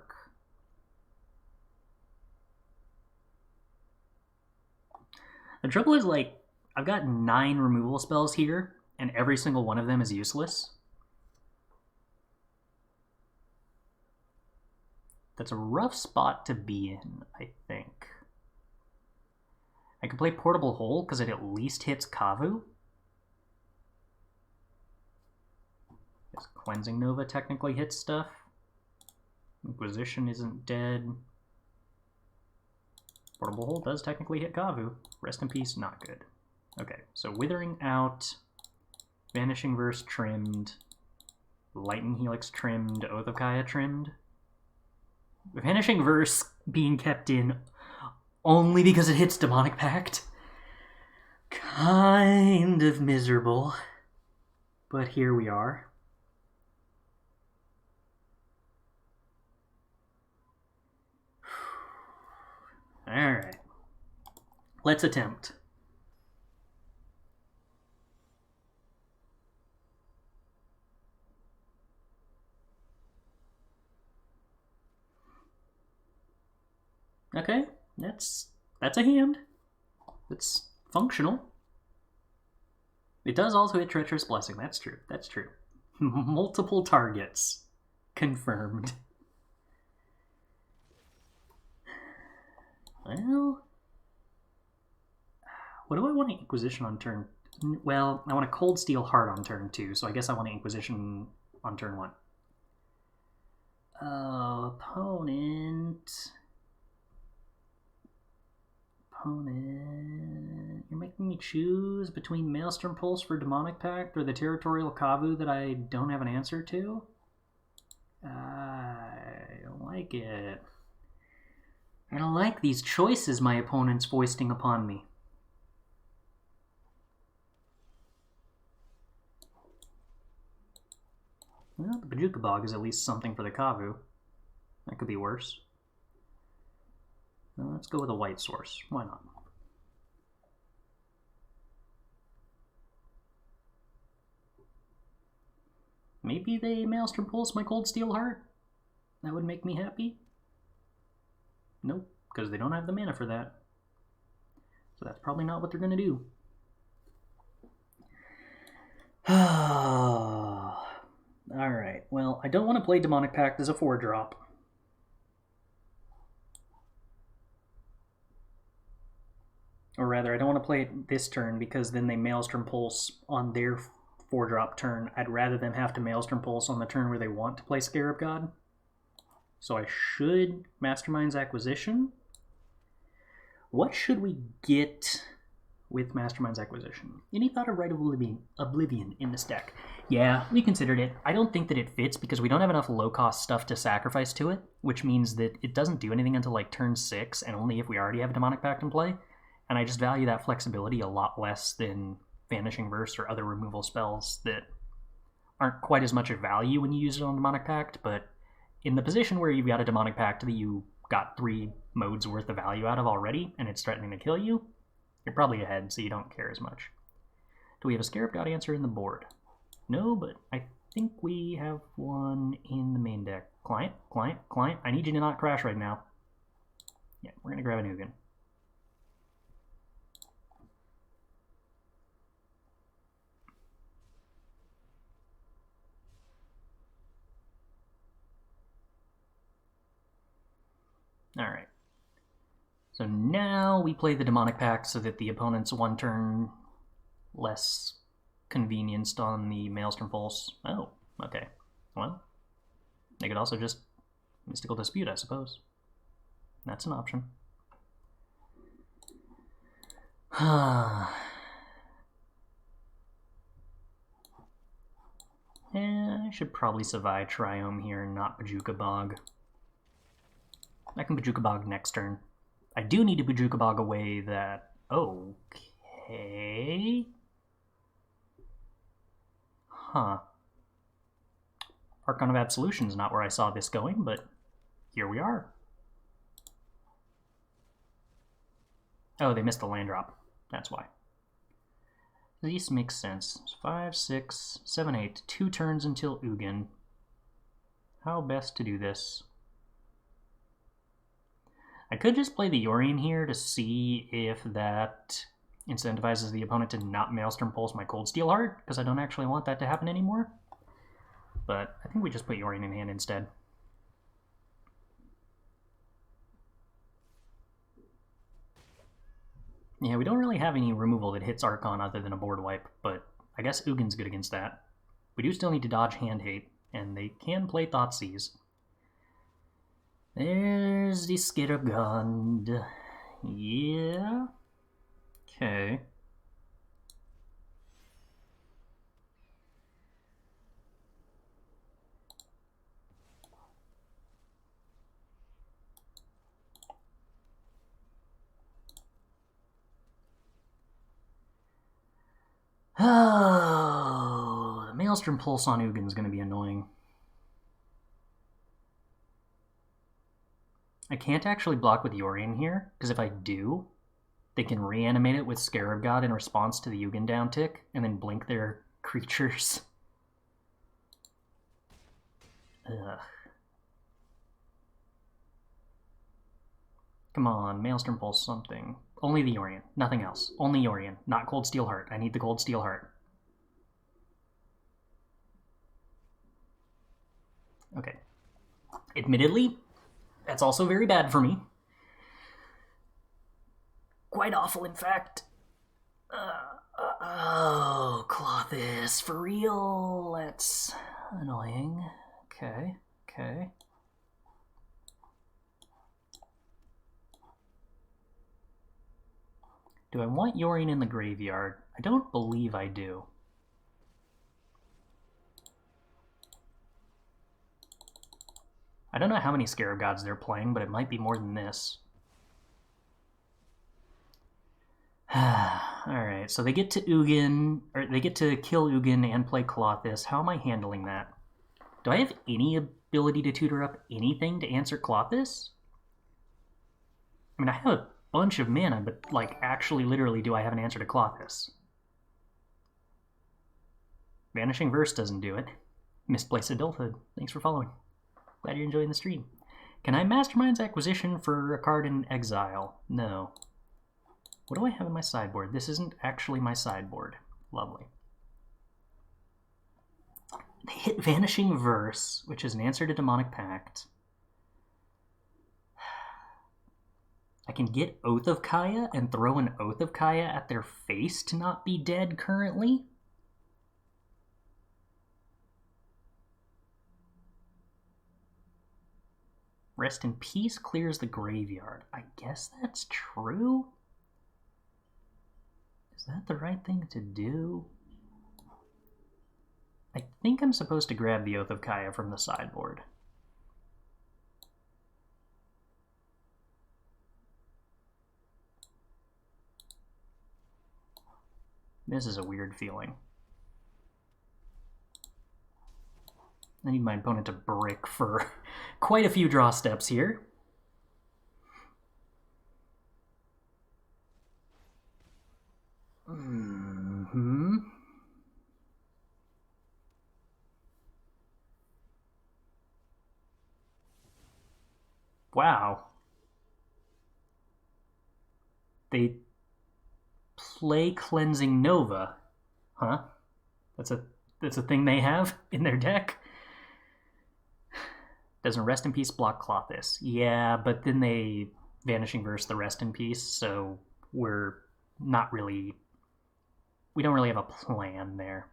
The trouble is, like, I've got 9 removal spells here, and every single one of them is useless. That's a rough spot to be in, I think. I could play Portable Hole, because it at least hits Kavu. Guess Cleansing Nova technically hits stuff. Inquisition isn't dead. Portable Hole does technically hit Kavu. Rest in peace, not good. Okay, so Withering out, Vanishing Verse trimmed, Lightning Helix trimmed, Oath of Kaya trimmed. Vanishing Verse being kept in only because it hits Demonic Pact. Kind of miserable. But here we are. Alright. Let's attempt. Okay, that's a hand. It's functional. It does also hit Treacherous Blessing, that's true, that's true. Multiple targets. Confirmed. Well, what do I want to Inquisition on turn? Well, I want a Coldsteel Heart on turn 2, so I guess I want to Inquisition on turn 1. Opponent. You're making me choose between Maelstrom Pulse for Demonic Pact or the Territorial Kavu that I don't have an answer to? I don't like it. I don't like these choices my opponent's foisting upon me. Well, the Bojuka Bog is at least something for the Kavu. That could be worse. Well, let's go with a white source. Why not? Maybe they Maelstrom Pulse my Coldsteel Heart? That would make me happy? Nope, because they don't have the mana for that. So that's probably not what they're going to do. Alright, well, I don't want to play Demonic Pact as a 4-drop. Or rather, I don't want to play it this turn because then they Maelstrom Pulse on their 4-drop turn. I'd rather them have to Maelstrom Pulse on the turn where they want to play Scarab God. So I should Mastermind's Acquisition. What should we get with Mastermind's Acquisition? Any thought of Rite of Oblivion in this deck? Yeah, we considered it. I don't think that it fits because we don't have enough low-cost stuff to sacrifice to it, which means that it doesn't do anything until like turn 6, and only if we already have a Demonic Pact in play. And I just value that flexibility a lot less than Vanishing Verse or other removal spells that aren't quite as much of value when you use it on Demonic Pact, but in the position where you've got a Demonic Pact that you got 3 modes worth of value out of already, and it's threatening to kill you, you're probably ahead, so you don't care as much. Do we have a Scarab God answer in the board? No, but I think we have one in the main deck. Client, I need you to not crash right now. Yeah, we're going to grab an Ugin. Alright. So now we play the Demonic Pact so that the opponent's 1 turn less convenienced on the Maelstrom Pulse. Oh, okay. Well, they could also just Mystical Dispute, I suppose. That's an option. I should probably Savai Triome here and not Bojuka Bog. I can Bojuka Bog next turn. I do need to Bojuka Bog away that... Okay... Huh. Archon of Absolution's not where I saw this going, but here we are. Oh, they missed the land drop. That's why. This makes sense. 5, 6, 7, 8. 2 turns until Ugin. How best to do this? I could just play the Yorion here to see if that incentivizes the opponent to not Maelstrom Pulse my Coldsteel Heart, because I don't actually want that to happen anymore. But I think we just put Yorion in hand instead. Yeah, we don't really have any removal that hits Archon other than a board wipe, but I guess Ugin's good against that. We do still need to dodge Hand Hate, and they can play Thoughtseize. There's the Scarab God. Yeah. Okay. Oh, the Maelstrom Pulse on Ugin's going to be annoying. I can't actually block with Yorion here, because if I do, they can reanimate it with Scarab God in response to the Ugin downtick, and then blink their creatures. Ugh. Come on, Maelstrom Pulse something. Only the Yorion, nothing else. Only Yorion, not Coldsteel Heart. I need the Coldsteel Heart. Okay. Admittedly, that's also very bad for me. Quite awful, in fact. Oh, Clawthis, for real? That's annoying. Okay. Do I want Yorion in the graveyard? I don't believe I do. I don't know how many Scarab Gods they're playing, but it might be more than this. Alright, so they get to Ugin, or they get to kill Ugin and play Clawthis. How am I handling that? Do I have any ability to tutor up anything to answer Clawthis? I mean, I have a bunch of mana, but, like, actually, literally, do I have an answer to Clawthis? Vanishing Verse doesn't do it. Misplaced Adulthood. Thanks for following. Glad you're enjoying the stream. Can I Mastermind's Acquisition for a card in exile? No. What do I have in my sideboard? This isn't actually my sideboard. Lovely. They hit Vanishing Verse, which is an answer to Demonic Pact. I can get Oath of Kaya and throw an Oath of Kaya at their face to not be dead currently. Rest in Peace clears the graveyard. I guess that's true? Is that the right thing to do? I think I'm supposed to grab the Oath of Kaya from the sideboard. This is a weird feeling. I need my opponent to brick for quite a few draw steps here. Wow. They play Cleansing Nova. Huh? That's a thing they have in their deck? Doesn't Rest in Peace block Clothis? Yeah, but then they Vanishing Verse the Rest in Peace, so we don't really have a plan there.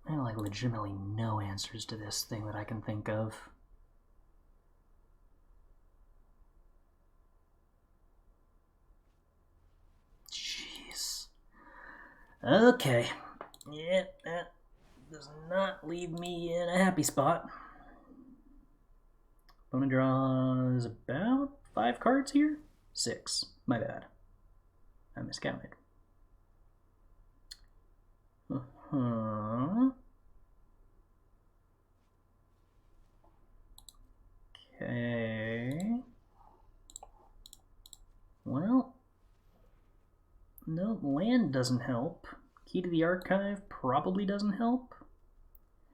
I have, like, legitimately no answers to this thing that I can think of. Jeez. Okay. Yeah, that does not leave me in a happy spot. Opponent draws about 5 cards here? 6. My bad. I miscounted. Okay. Well, no, land doesn't help. Key to the Archive probably doesn't help.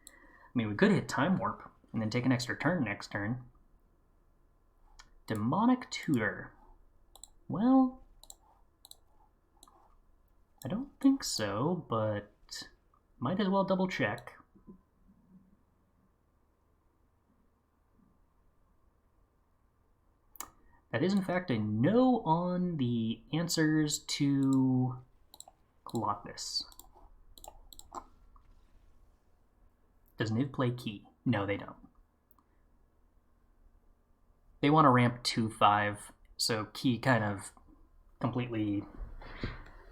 I mean, we could hit Time Warp and then take an extra turn next turn. Demonic Tutor. Well, I don't think so, but might as well double check. That is, in fact, a no on the answers to Colossus. Does Niv play Key? No, they don't. They want to ramp 2/5, so Key kind of completely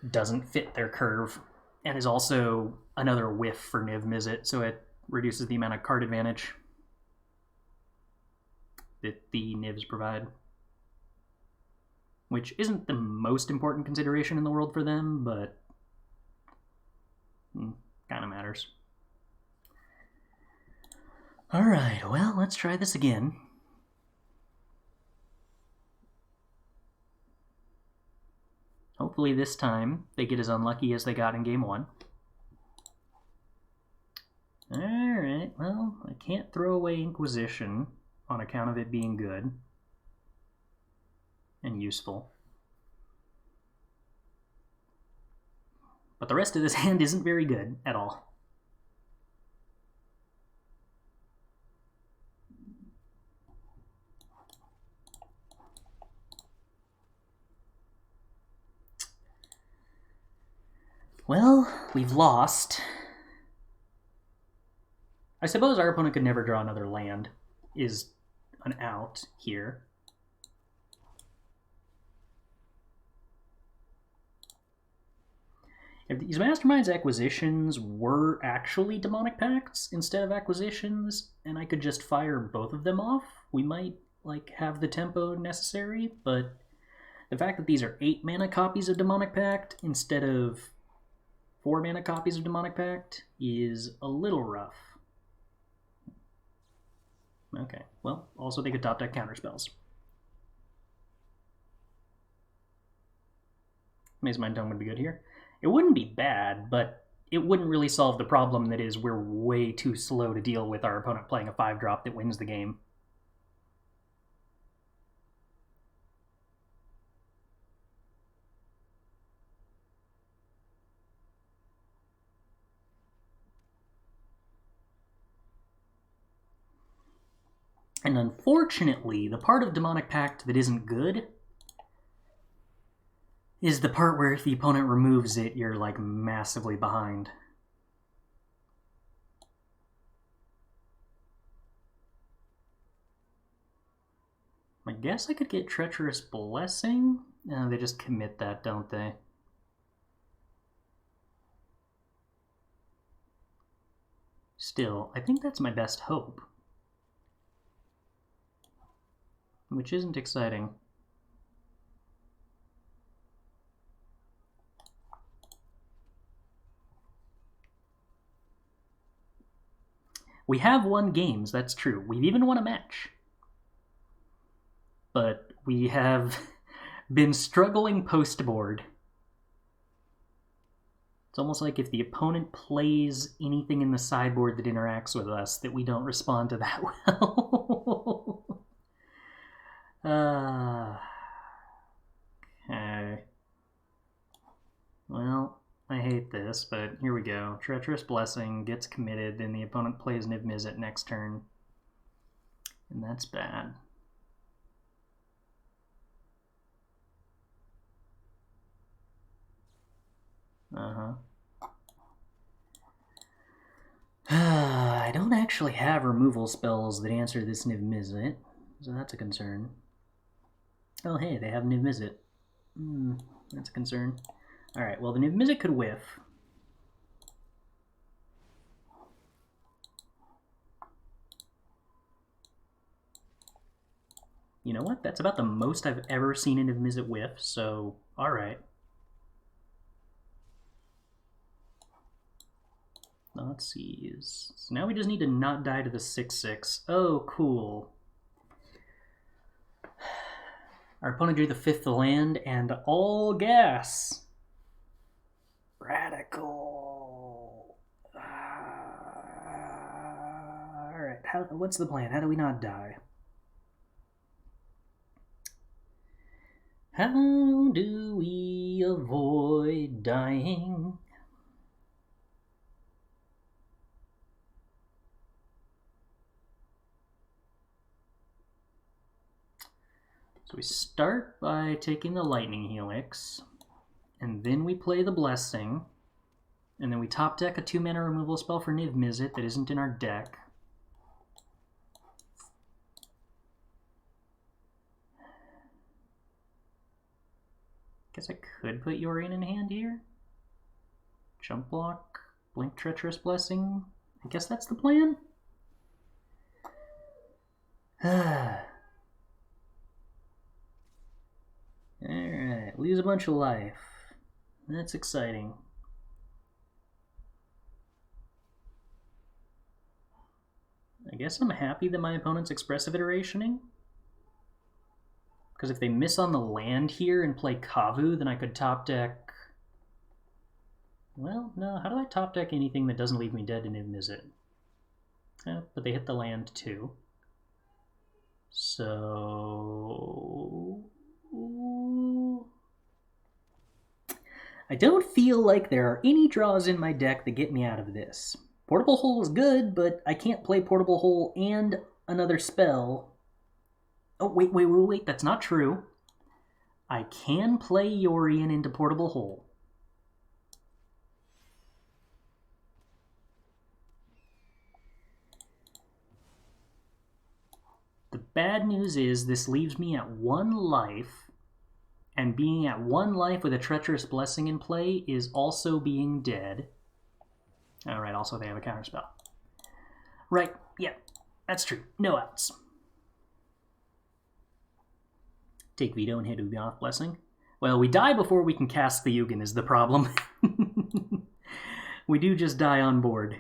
doesn't fit their curve, and is also another whiff for Niv Mizzet, so it reduces the amount of card advantage that the Nivs provide. Which isn't the most important consideration in the world for them, but kind of matters. Alright, well, let's try this again. Hopefully this time they get as unlucky as they got in game 1. Alright, well, I can't throw away Inquisition on account of it being good and useful. But the rest of this hand isn't very good at all. Well, we've lost. I suppose our opponent could never draw another land, is an out here. If these Mastermind's acquisitions were actually Demonic Pacts instead of acquisitions, and I could just fire both of them off, we might have the tempo necessary, but the fact that these are 8 mana copies of Demonic Pact instead of 4 mana copies of Demonic Pact is a little rough. Okay, well, also they could top deck counterspells. Maze Mind Tome would be good here. It wouldn't be bad, but it wouldn't really solve the problem that is we're way too slow to deal with our opponent playing a 5-drop that wins the game. And unfortunately, the part of Demonic Pact that isn't good is the part where if the opponent removes it, you're like massively behind. I guess I could get Treacherous Blessing? No, they just commit that, don't they? Still, I think that's my best hope. Which isn't exciting. We have won games, that's true. We've even won a match. But we have been struggling post-board. It's almost like if the opponent plays anything in the sideboard that interacts with us, that we don't respond to that well. Okay. Well, I hate this, but here we go. Treacherous Blessing gets committed, then the opponent plays Niv Mizzet next turn. And that's bad. I don't actually have removal spells that answer this Niv Mizzet, so that's a concern. Oh hey, they have Niv Mizzet. That's a concern. Alright, well the Niv Mizzet could whiff. You know what? That's about the most I've ever seen a Niv Mizzet whiff, so alright. Thoughtseize. So now we just need to not die to the 6/6. Oh, cool. Our opponent drew the 5th land and all gas. Radical. Alright, what's the plan? How do we not die? How do we avoid dying? So we start by taking the Lightning Helix, and then we play the Blessing, and then we top deck a 2-mana removal spell for Niv Mizzet that isn't in our deck. Guess I could put Yorion in hand here. Jump block, blink Treacherous Blessing. I guess that's the plan? Alright, lose a bunch of life. That's exciting. I guess I'm happy that my opponent's expressive iterationing. Because if they miss on the land here and play Kavu, then I could top deck... Well, no, how do I top deck anything that doesn't leave me dead to Niv Mizzet? But they hit the land too. So... I don't feel like there are any draws in my deck that get me out of this. Portable Hole is good, but I can't play Portable Hole and another spell. Oh, wait, that's not true. I can play Yorion into Portable Hole. The bad news is this leaves me at 1 life, and being at 1 life with a Treacherous Blessing in play is also being dead. Alright, also they have a counterspell. Right, yeah, that's true. No outs. Take veto and hit Ubioth Blessing. Well, we die before we can cast the Ugin is the problem. We do just die on board.